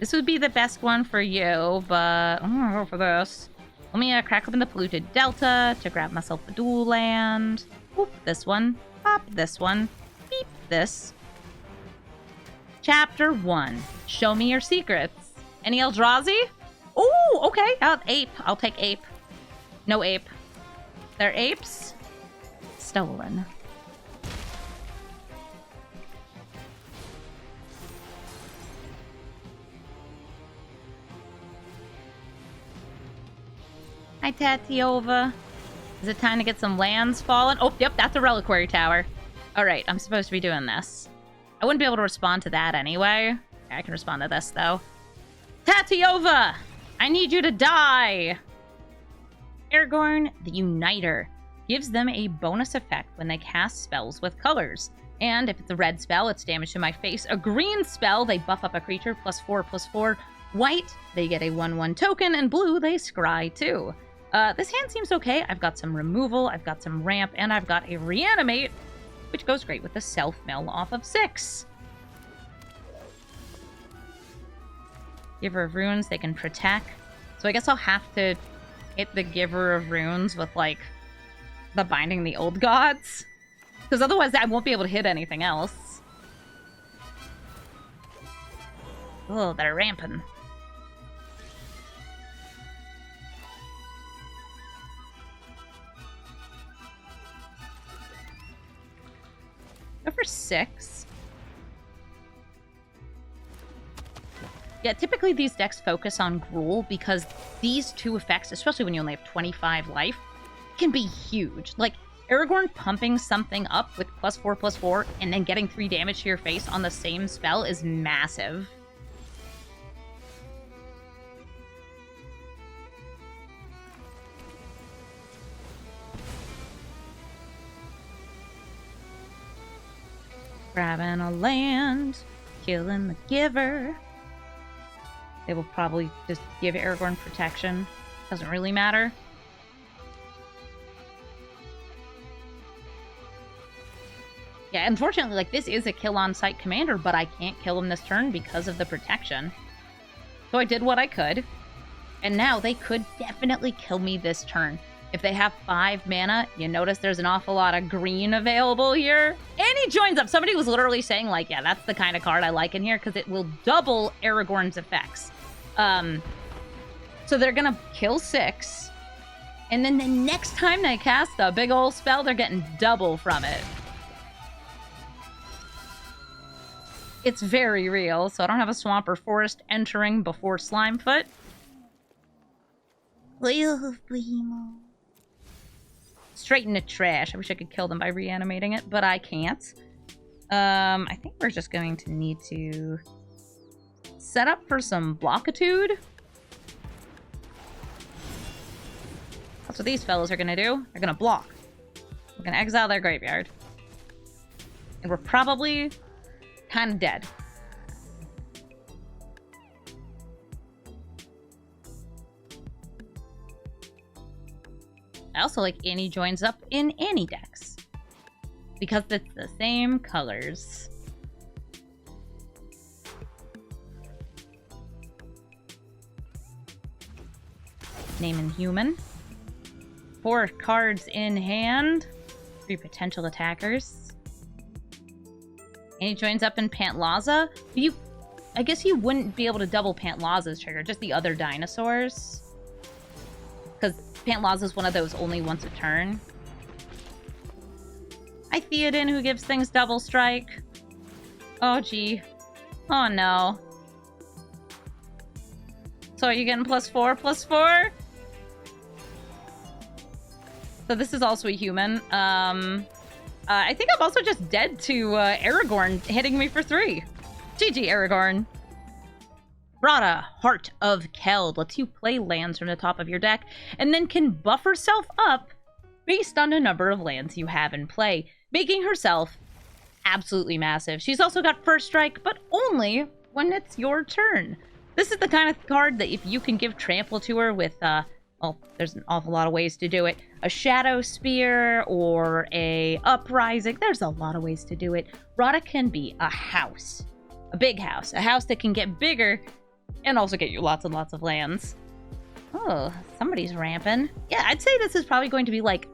This would be the best one for you, but I'm gonna go for this. Let me crack open the Polluted Delta to grab myself a dual land. Whoop, this one. Pop this one. Beep this. Chapter 1. Show me your secrets. Any Eldrazi? Oh, okay. Ape. I'll take ape. No ape. They're apes? Stolen. Hi, Tatiova. Is it time to get some lands fallen? Oh, yep, that's a Reliquary Tower. Alright, I'm supposed to be doing this. I wouldn't be able to respond to that anyway. I can respond to this, though. Tatiova! I need you to die! Aragorn, the Uniter, gives them a bonus effect when they cast spells with colors. And if it's a red spell, it's damage to my face. A green spell, they buff up a creature, +4/+4. White, they get a 1/1 token. And blue, they scry too. This hand seems okay. I've got some removal, I've got some ramp, and I've got a reanimate, which goes great with the self-mill off of 6. Giver of Runes, they can protect. So I guess I'll have to hit the Giver of Runes with, like, the Binding the Old Gods. Because otherwise I won't be able to hit anything else. Oh, they're ramping. Go for 6. Yeah, typically these decks focus on Gruul because these 2 effects, especially when you only have 25 life, can be huge. Like, Aragorn pumping something up with +4/+4 and then getting 3 damage to your face on the same spell is massive. Grabbing a land, killing the giver. They will probably just give Aragorn protection. Doesn't really matter. Yeah, unfortunately, like, this is a kill-on-sight commander, but I can't kill him this turn because of the protection. So I did what I could. And now they could definitely kill me this turn. If they have 5 mana, you notice there's an awful lot of green available here. And he joins up. Somebody was literally saying, like, yeah, that's the kind of card I like in here because it will double Aragorn's effects. So they're going to kill 6. And then the next time they cast a big ol' spell, they're getting double from it. It's very real, so I don't have a swamp or forest entering before Slimefoot. Straight into trash. I wish I could kill them by reanimating it, but I can't. I think we're just going to need to set up for some blockitude. That's what these fellas are going to do. They're going to block. We're going to exile their graveyard. And we're probably kind of dead. I also like Annie joins up in Annie decks. Because it's the same colors. Naming human. 4 cards in hand. 3 potential attackers. And he joins up in Pantlaza. I guess you wouldn't be able to double Pantlaza's trigger, just the other dinosaurs. Because Pantlaza is one of those only once a turn. Hi, Theoden, who gives things double strike. Oh, gee. Oh, no. So are you getting +4/+4? So this is also a human. I think I'm also just dead to Aragorn hitting me for 3. GG, Aragorn. Rada, Heart of Keld, lets you play lands from the top of your deck, and then can buff herself up based on the number of lands you have in play, making herself absolutely massive. She's also got First Strike, but only when it's your turn. This is the kind of card that if you can give Trample to her with, well, there's an awful lot of ways to do it. A Shadow Spear or a Uprising. There's a lot of ways to do it. Rada can be a house. A big house. A house that can get bigger and also get you lots and lots of lands. Oh, somebody's ramping. Yeah, I'd say this is probably going to be like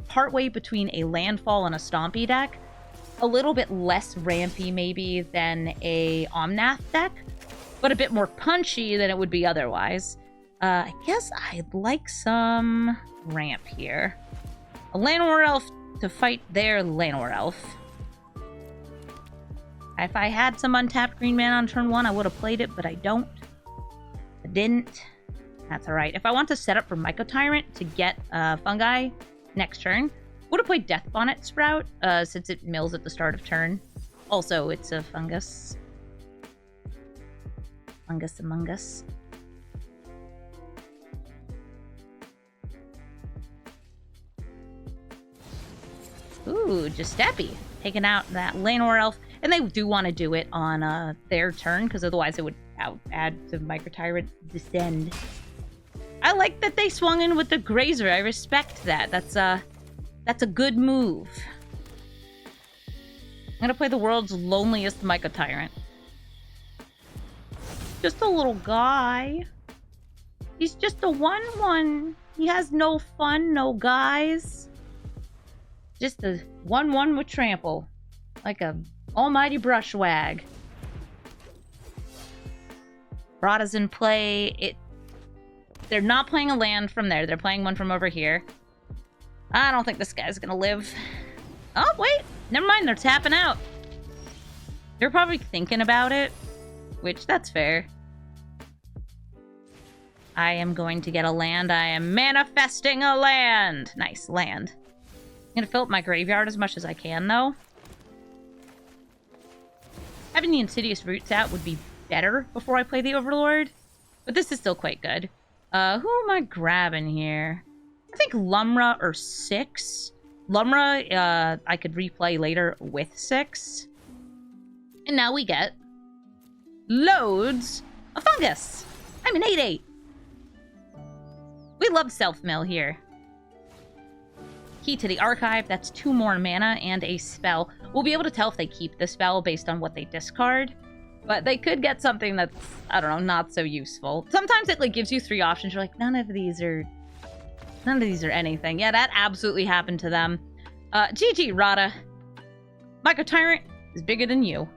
partway between a Landfall and a Stompy deck. A little bit less rampy maybe than a Omnath deck, but a bit more punchy than it would be otherwise. I guess I'd like some ramp here. A Llanowar Elf to fight their Llanowar Elf. If I had some untapped green mana on turn 1, I would have played it, but I don't. I didn't. That's alright. If I want to set up for Mycotyrant to get fungi next turn, would have played Death Bonnet Sprout, since it mills at the start of turn. Also, it's a fungus. Fungus among us. Ooh, Giuseppe. Taking out that Llanowar Elf. And they do want to do it on their turn, because otherwise it would add to Mycotyrant Descend. I like that they swung in with the Grazer. I respect that. That's a good move. I'm going to play the world's loneliest Mycotyrant. Just a little guy. He's just a 1/1. He has no fun, no guys. Just a 1/1 with trample. Like a almighty brushwag. Rada's in play. They're not playing a land from there. They're playing one from over here. I don't think this guy's gonna live. Oh, wait. Never mind. They're tapping out. They're probably thinking about it. Which, that's fair. I am going to get a land. I am manifesting a land. Nice, land. I'm gonna fill up my graveyard as much as I can, though. Having the Insidious Roots out would be better before I play the Overlord. But this is still quite good. Who am I grabbing here? I think Lumra or 6. Lumra, I could replay later with 6. And now we get loads of fungus. I'm an 8/8. We love self-mill here. Key to the archive, that's 2 more mana and a spell. We'll be able to tell if they keep the spell based on what they discard. But they could get something that's, I don't know, not so useful. Sometimes it like gives you 3 options. You're like, none of these are anything. Yeah, that absolutely happened to them. GG, Rada. Mycotyrant is bigger than you.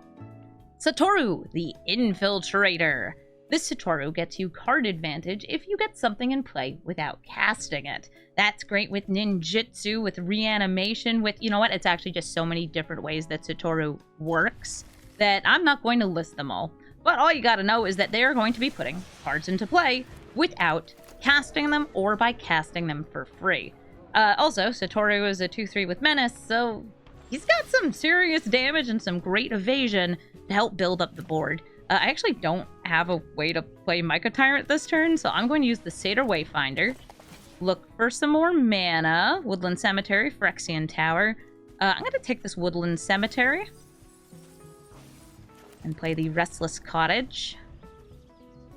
Satoru, the Infiltrator. This Satoru gets you card advantage if you get something in play without casting it. That's great with ninjutsu, with reanimation, with, you know what? It's actually just so many different ways that Satoru works that I'm not going to list them all. But all you gotta know is that they are going to be putting cards into play without casting them or by casting them for free. Also, Satoru is a 2/3 with Menace, so he's got some serious damage and some great evasion to help build up the board. I actually don't have a way to play Mycotyrant this turn, so I'm going to use the Satyr Wayfinder. Look for some more mana. Woodland Cemetery, Phyrexian Tower. I'm going to take this Woodland Cemetery and play the Restless Cottage.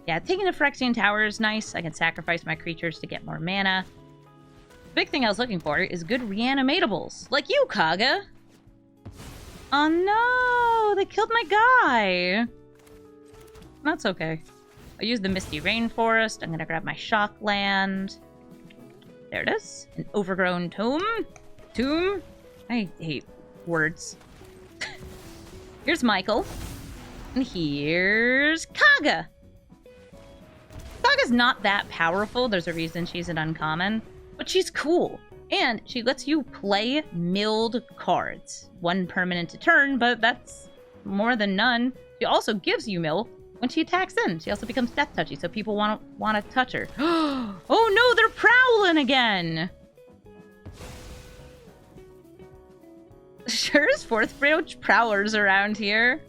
Yeah, taking the Phyrexian Tower is nice. I can sacrifice my creatures to get more mana. The big thing I was looking for is good reanimatables, like you, Kaga. Oh no, they killed my guy. That's okay. I'll use the Misty Rainforest. I'm gonna grab my Shock Land. There it is. An Overgrown Tomb. I hate words. Here's Michael. And here's Kaga. Kaga's not that powerful. There's a reason she's an uncommon. But she's cool. And she lets you play milled cards. 1 permanent a turn, but that's more than none. She also gives you mill when she attacks in. She also becomes death touchy, so people want to touch her. Oh no, they're prowling again! Sure as 4th branch prowlers around here.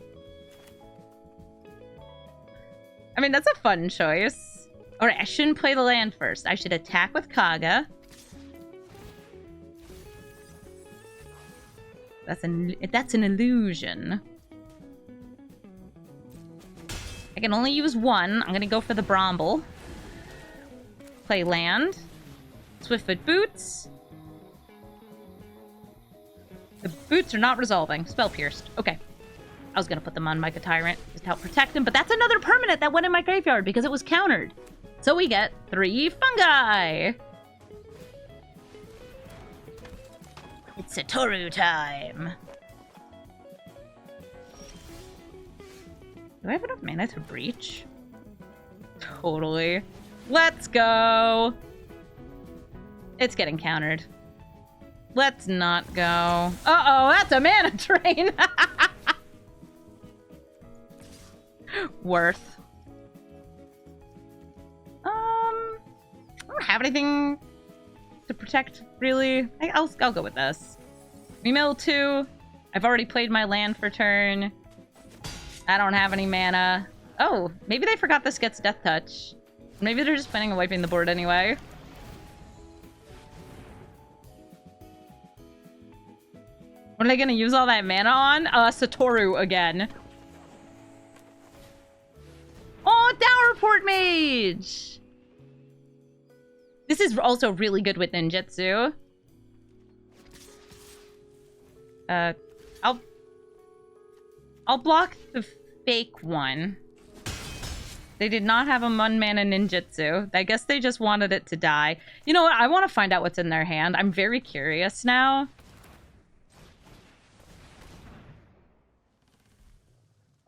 I mean, that's a fun choice. Alright, I shouldn't play the land first. I should attack with Kaga. That's an illusion. I can only use 1. I'm gonna go for the Bromble. Play land. Swiftfoot Boots. The boots are not resolving. Spell Pierced. Okay. I was gonna put them on Mycotyrant just to help protect him, but that's another permanent that went in my graveyard because it was countered. So we get 3 fungi. It's Satoru time. Do I have enough mana to breach? Totally. Let's go! It's getting countered. Let's not go. Uh-oh, that's a mana drain! Worth. I don't have anything to protect, really. I'll go with this. We mill 2. I've already played my land for turn. I don't have any mana. Oh, maybe they forgot this gets Death Touch. Maybe they're just planning on wiping the board anyway. What are they gonna use all that mana on? Satoru again. Oh, Down Report Mage! This is also really good with ninjutsu. I'll block the fake one. They did not have a 1-mana ninjutsu. I guess they just wanted it to die. You know what? I want to find out what's in their hand. I'm very curious now.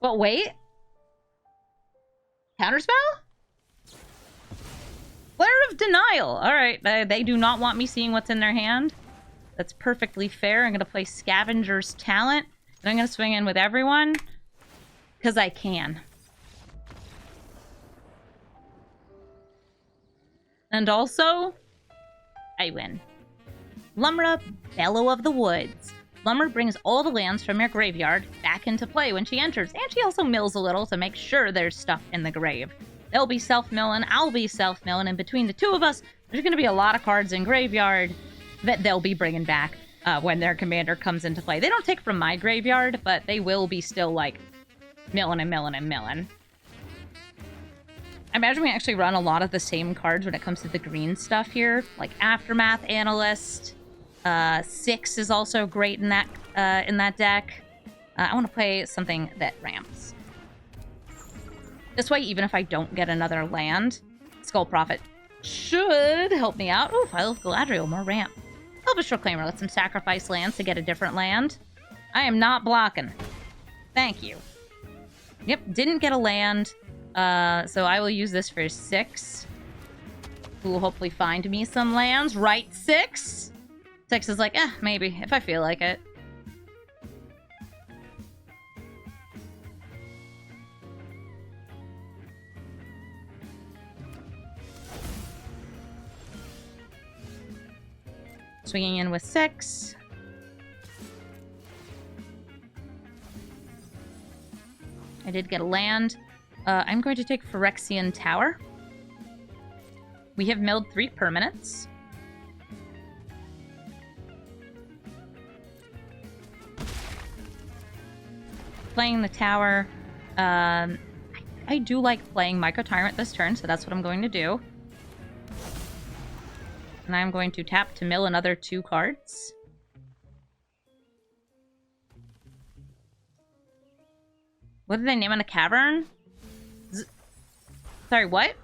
But wait. Counterspell? Flare of Denial. Alright, they do not want me seeing what's in their hand. That's perfectly fair. I'm going to play Scavenger's Talent. And I'm going to swing in with everyone. Because I can. And also, I win. Lumra, Bellow of the Woods. Lumra brings all the lands from your graveyard back into play when she enters. And she also mills a little to make sure there's stuff in the grave. They'll be self-milling, I'll be self-milling, and between the two of us, there's going to be a lot of cards in graveyard that they'll be bringing back when their commander comes into play. They don't take from my graveyard, but they will be still, like, milling and milling and milling. I imagine we actually run a lot of the same cards when it comes to the green stuff here, like Aftermath Analyst. 6 is also great in that deck. I want to play something that ramps. This way, even if I don't get another land, Skull Prophet should help me out. Ooh, I love Galadriel, more ramp. Elvish Proclaimer lets him sacrifice lands to get a different land. I am not blocking. Thank you. Yep, didn't get a land. So I will use this for 6. Who will hopefully find me some lands. Right, 6? 6 is like, maybe, if I feel like it. Swinging in with 6. I did get a land. I'm going to take Phyrexian Tower. We have milled 3 permanents. Playing the tower. I do like playing Mycotyrant this turn, so that's what I'm going to do. And I'm going to tap to mill another 2 cards. What did they name on a cavern? Sorry, what?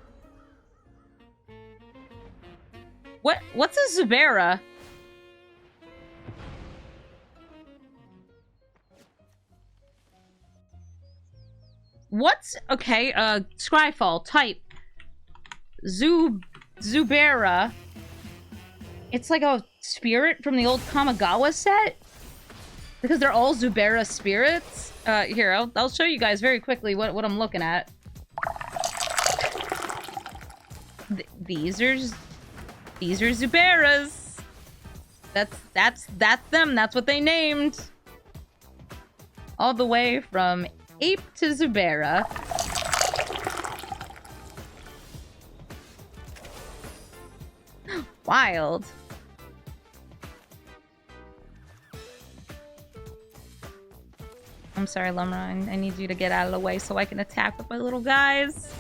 What's a Zubera? What's... Okay, Scryfall, type. Zubera. It's like a spirit from the old Kamigawa set? Because they're all Zubera spirits? Here, I'll show you guys very quickly what I'm looking at. These are Zuberas. That's them. That's what they named. All the way from Ape to Zubera. Wild. I'm sorry, Lumra. I need you to get out of the way so I can attack with my little guys.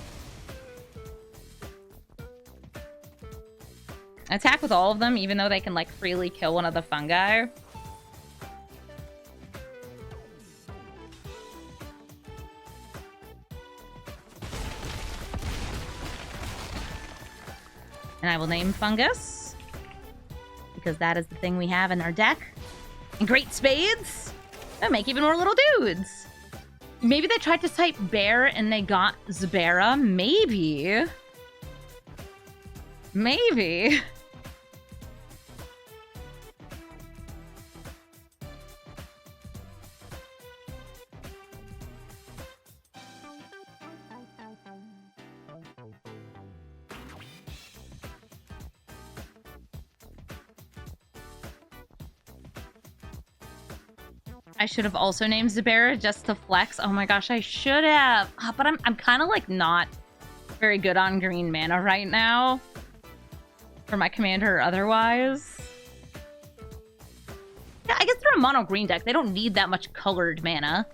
Attack with all of them, even though they can, like, freely kill one of the fungi. And I will name Fungus, because that is the thing we have in our deck. And Great Spades! That'll make even more little dudes! Maybe they tried to type bear and they got Zubera? Maybe. Maybe. I should have also named Zubera just to flex. Oh my gosh, I should have. But I'm kind of like not very good on green mana right now. For my commander or otherwise. Yeah, I guess they're a mono green deck. They don't need that much colored mana.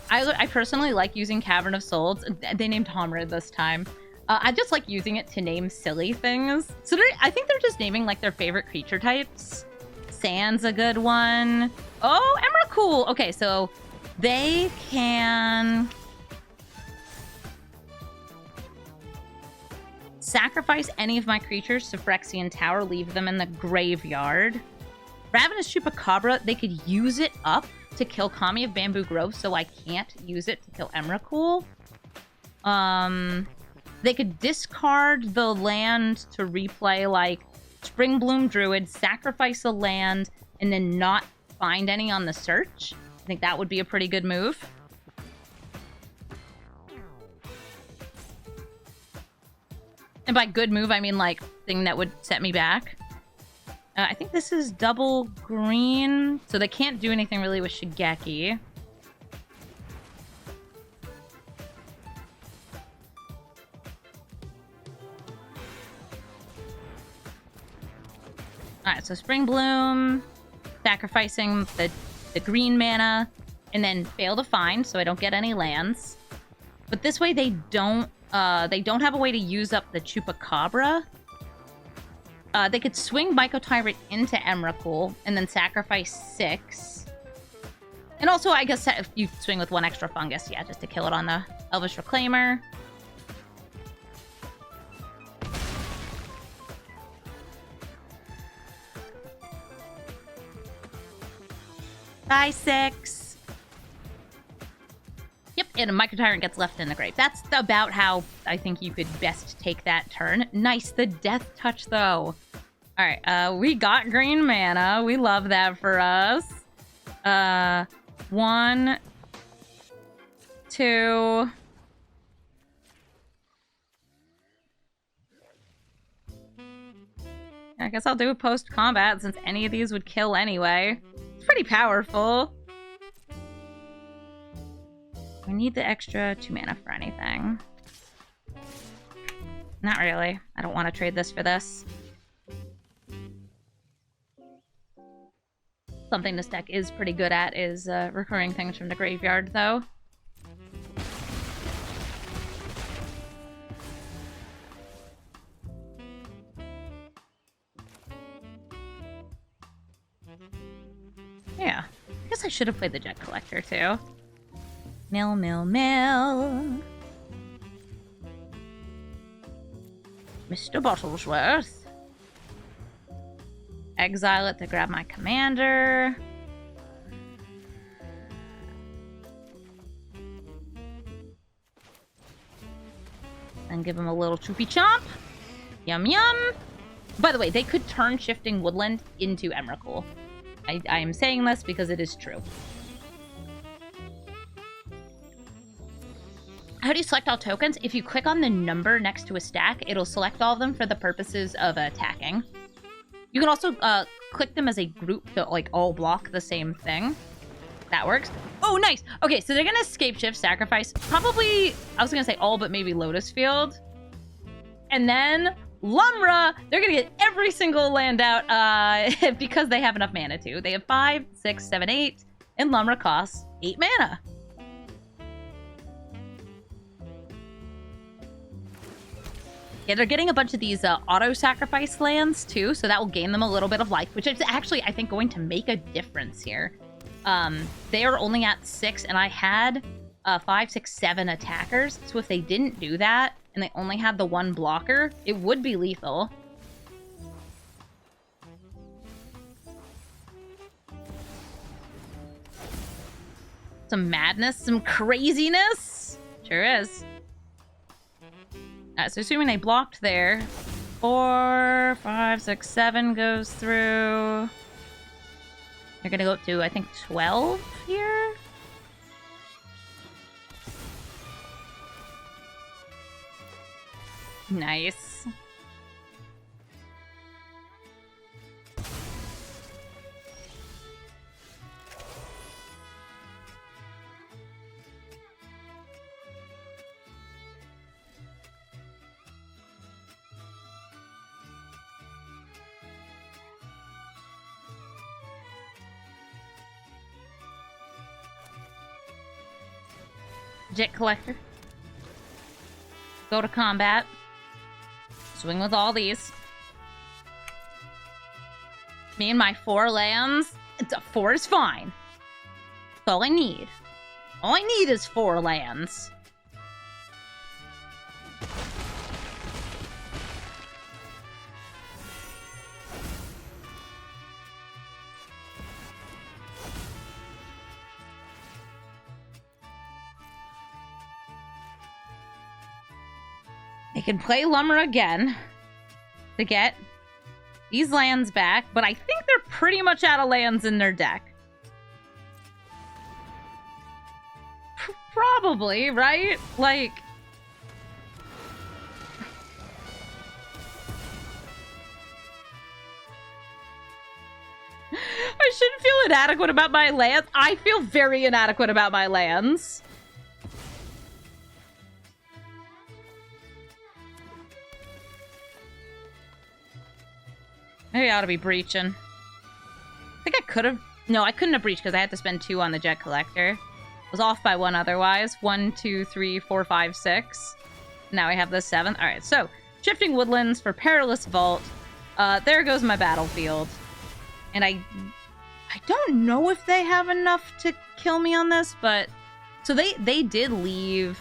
I personally like using Cavern of Souls. They named Homrid this time. I just like using it to name silly things. So I think they're just naming like their favorite creature types. Sand's a good one. Oh, Emrakul! Okay, so they can sacrifice any of my creatures to Phyrexian Tower, leave them in the graveyard. Ravenous Chupacabra, they could use it up to kill Kami of Bamboo Grove, so I can't use it to kill Emrakul. They could discard the land to replay, like, Springbloom Druid, sacrifice a land, and then not find any on the search. I think that would be a pretty good move. And by good move, I mean, like, thing that would set me back. I think this is double green, so they can't do anything really with Shigeki. Alright, so Spring Bloom, sacrificing the green mana, and then fail to find, so I don't get any lands. But this way they don't have a way to use up the Chupacabra. They could swing Mycotyrant into Emrakul and then sacrifice 6. And also, I guess if you swing with 1 extra fungus, yeah, just to kill it on the Elvish Reclaimer. Die 6. Yep, and a Mycotyrant gets left in the grave. That's about how I think you could best take that turn. Nice, the Death Touch, though. All right, we got green mana. We love that for us. 1, 2... I guess I'll do a post-combat since any of these would kill anyway. It's pretty powerful. I need the extra 2 mana for anything. Not really. I don't want to trade this for this. Something this deck is pretty good at is recurring things from the graveyard, though. Yeah. I guess I should have played the Jet Collector, too. Mill, mill, mill. Mr. Bottlesworth. Exile it to grab my commander. And give him a little choopy chomp. Yum yum. By the way, they could turn Shifting Woodland into Emrakul. I am saying this because it is true. How do you select all tokens? If you click on the number next to a stack, it'll select all of them for the purposes of attacking. You can also click them as a group to like all block the same thing. That works. Oh, nice. Okay, so they're gonna escape shift, sacrifice, probably, I was gonna say all but maybe Lotus Field. And then Lumra, they're gonna get every single land out because they have enough mana to. They have 5, 6, 7, 8, and Lumra costs 8 mana. Yeah, they're getting a bunch of these auto-sacrifice lands, too, so that will gain them a little bit of life, which is actually, I think, going to make a difference here. They are only at 6, and I had 5, 6, 7 attackers, so if they didn't do that, and they only had the 1 blocker, it would be lethal. Some madness, some craziness. Sure is. So assuming they blocked there, 4, 5, 6, 7 goes through. They're gonna go up to, I think, 12 here? Nice. Jet Collector. Go to combat. Swing with all these. Me and my 4 lands. 4 is fine. That's all I need. All I need is 4 lands. They can play Lumra again to get these lands back, but I think they're pretty much out of lands in their deck. Probably, right? Like... I shouldn't feel inadequate about my lands. I feel very inadequate about my lands. Maybe I ought to be breaching. I think I could have No, I couldn't have breached because I had to spend 2 on the Jet Collector. I was off by 1 otherwise. 1, 2, 3, 4, 5, 6. Now I have the 7th. Alright, so Shifting Woodlands for Perilous Vault. There goes my battlefield. And I don't know if they have enough to kill me on this, but... So they did leave...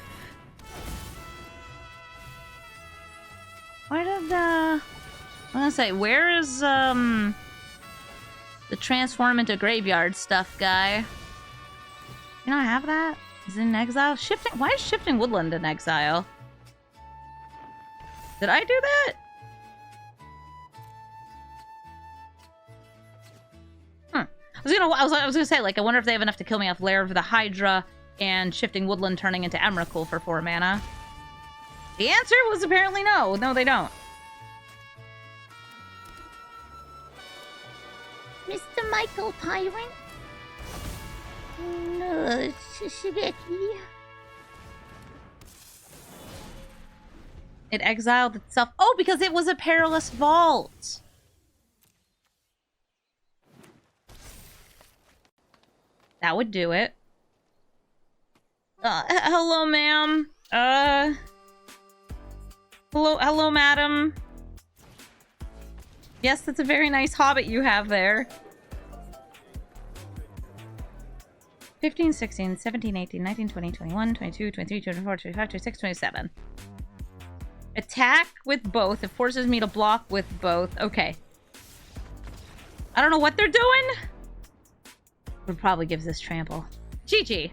Why did, I'm gonna say, where is, the transform into graveyard stuff guy? You don't have that? Is it in exile? Shifting... Why is Shifting Woodland in exile? Did I do that? I was gonna say, like, I wonder if they have enough to kill me off Lair of the Hydra and Shifting Woodland turning into Emrakul for 4 mana. The answer was apparently no. No, they don't. Mr. Mycotyrant? No, Shigeki. It exiled itself. Oh, because it was a Perilous Vault. That would do it. Hello, ma'am. Hello, madam. Yes, that's a very nice hobbit you have there. 15, 16, 17, 18, 19, 20, 21, 22, 23, 24, 25, 26, 27. Attack with both. It forces me to block with both. Okay. I don't know what they're doing. It probably gives this trample. GG.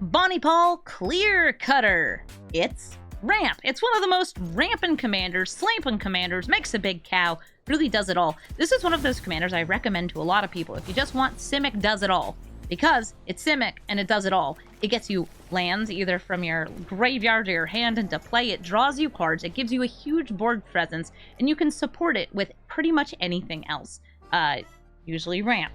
Bonnie Paul Clear Cutter. It's ramp. It's one of the most ramping commanders, slamping commanders, makes a big cow, really does it all. This is one of those commanders I recommend to a lot of people. If you just want Simic does it all, because it's Simic and it does it all. It gets you lands either from your graveyard or your hand into play. It draws you cards. It gives you a huge board presence, and you can support it with pretty much anything else. Usually ramp,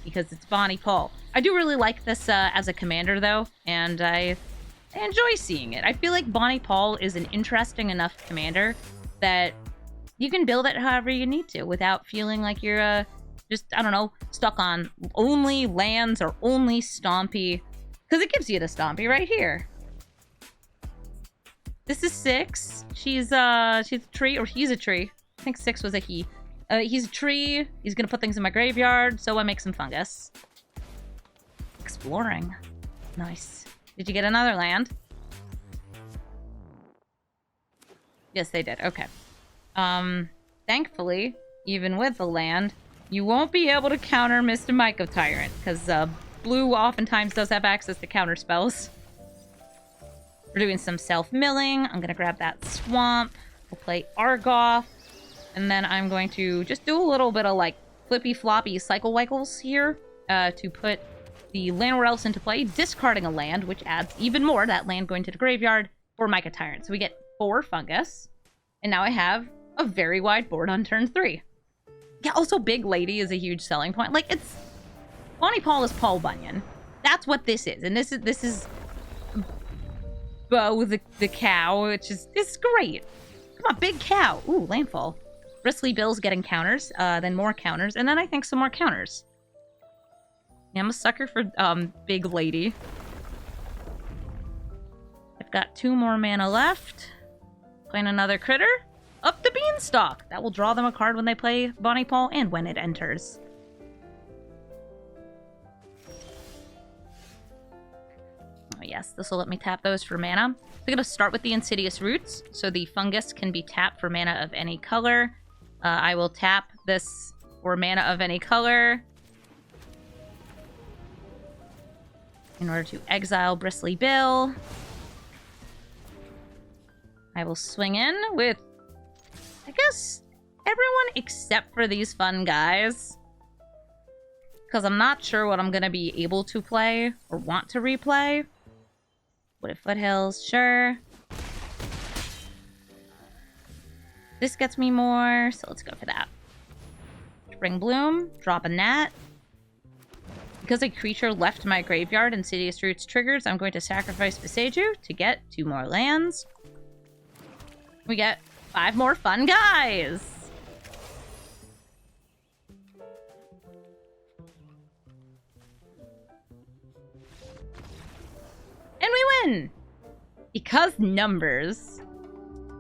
because it's Bonnie Paul. I do really like this as a commander, though, and I enjoy seeing it. I feel like Bonnie Paul is an interesting enough commander that you can build it however you need to without feeling like you're just, I don't know, stuck on only lands or only Stompy. Because it gives you the Stompy right here. This is 6. She's a tree, or he's a tree. I think 6 was a he. He's a tree. He's gonna put things in my graveyard, so I make some fungus. Exploring. Nice. Did you get another land? Yes, they did. Okay. Thankfully, even with the land, you won't be able to counter Mr. Mycotyrant, because blue oftentimes does have access to counter spells. We're doing some self-milling. I'm gonna grab that swamp. We'll play Argoth. And then I'm going to just do a little bit of, like, flippy-floppy cycle-wickles here to put the Land Else into play, discarding a land, which adds even more, that land going to the graveyard, for Mycotyrant. So we get 4 fungus, and now I have a very wide board on turn 3. Yeah, also Big Lady is a huge selling point. Like, it's... Bonnie Paul is Paul Bunyan. That's what this is. And this is Bo the cow, which is... This is great. Come on, big cow. Ooh, landfall. Bristly Bill's getting counters, then more counters, and then I think some more counters. Yeah, I'm a sucker for Big Lady. I've got 2 more mana left. Playing another critter. Up the Beanstalk! That will draw them a card when they play Bonnie Paul and when it enters. Oh yes, this will let me tap those for mana. I'm going to start with the Insidious Roots, so the fungus can be tapped for mana of any color. I will tap this for mana of any color in order to exile Bristly Bill. I will swing in with, I guess, everyone except for these fun guys. Because I'm not sure what I'm going to be able to play or want to replay. Wooded Foothills, sure. This gets me more, so let's go for that. Spring Bloom, drop a Gnat. Because a creature left my graveyard, Insidious Roots triggers, I'm going to sacrifice Viseju to get 2 more lands. We get 5 more fun guys! win! Because numbers.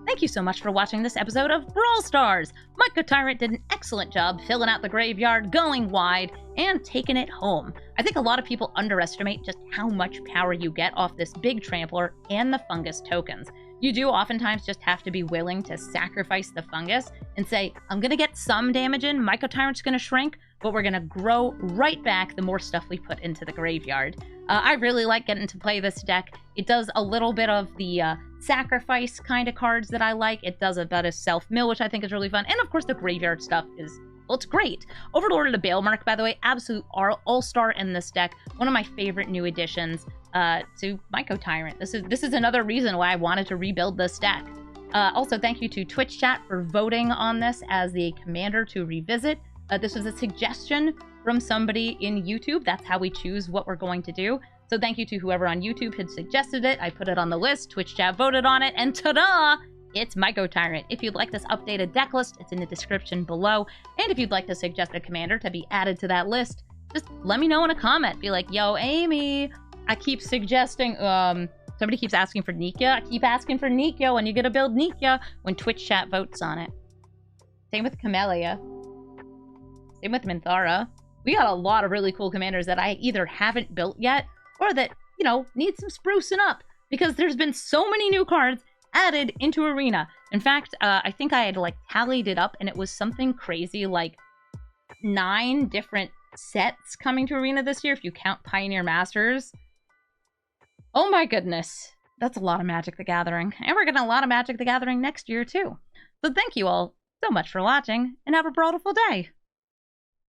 Thank you so much for watching this episode of Brawl Stars. Mycotyrant did an excellent job filling out the graveyard, going wide, and taking it home. I think a lot of people underestimate just how much power you get off this big trampler and the fungus tokens. You do oftentimes just have to be willing to sacrifice the fungus and say, I'm going to get some damage in, Mycotyrant's going to shrink, but we're going to grow right back the more stuff we put into the graveyard. I really like getting to play this deck. It does a little bit of the sacrifice kind of cards that I like. It does a bit of self-mill, which I think is really fun. And of course, the graveyard stuff is, well, it's great. Overlord of the Balemark, by the way, absolute all-star in this deck. One of my favorite new additions to Mycotyrant. This is another reason why I wanted to rebuild this deck. Also, thank you to Twitch chat for voting on this as the commander to revisit. This was a suggestion from somebody in YouTube. That's how we choose what we're going to do. So thank you to whoever on YouTube had suggested it. I put it on the list. Twitch chat voted on it. And ta-da! It's Mycotyrant. If you'd like this updated deck list, it's in the description below. And if you'd like to suggest a commander to be added to that list, just let me know in a comment. Be like, yo, Amy, I keep suggesting, somebody keeps asking for Nikia. I keep asking for Nikia when you get to build Nikia when Twitch chat votes on it. Same with Camellia. Same with Minthara. We got a lot of really cool commanders that I either haven't built yet or that, you know, need some sprucing up because there's been so many new cards added into Arena. In fact, I think I had like tallied it up and it was something crazy like 9 different sets coming to Arena this year if you count Pioneer Masters. Oh my goodness. That's a lot of Magic the Gathering. And we're getting a lot of Magic the Gathering next year too. So thank you all so much for watching and have a brawlful day.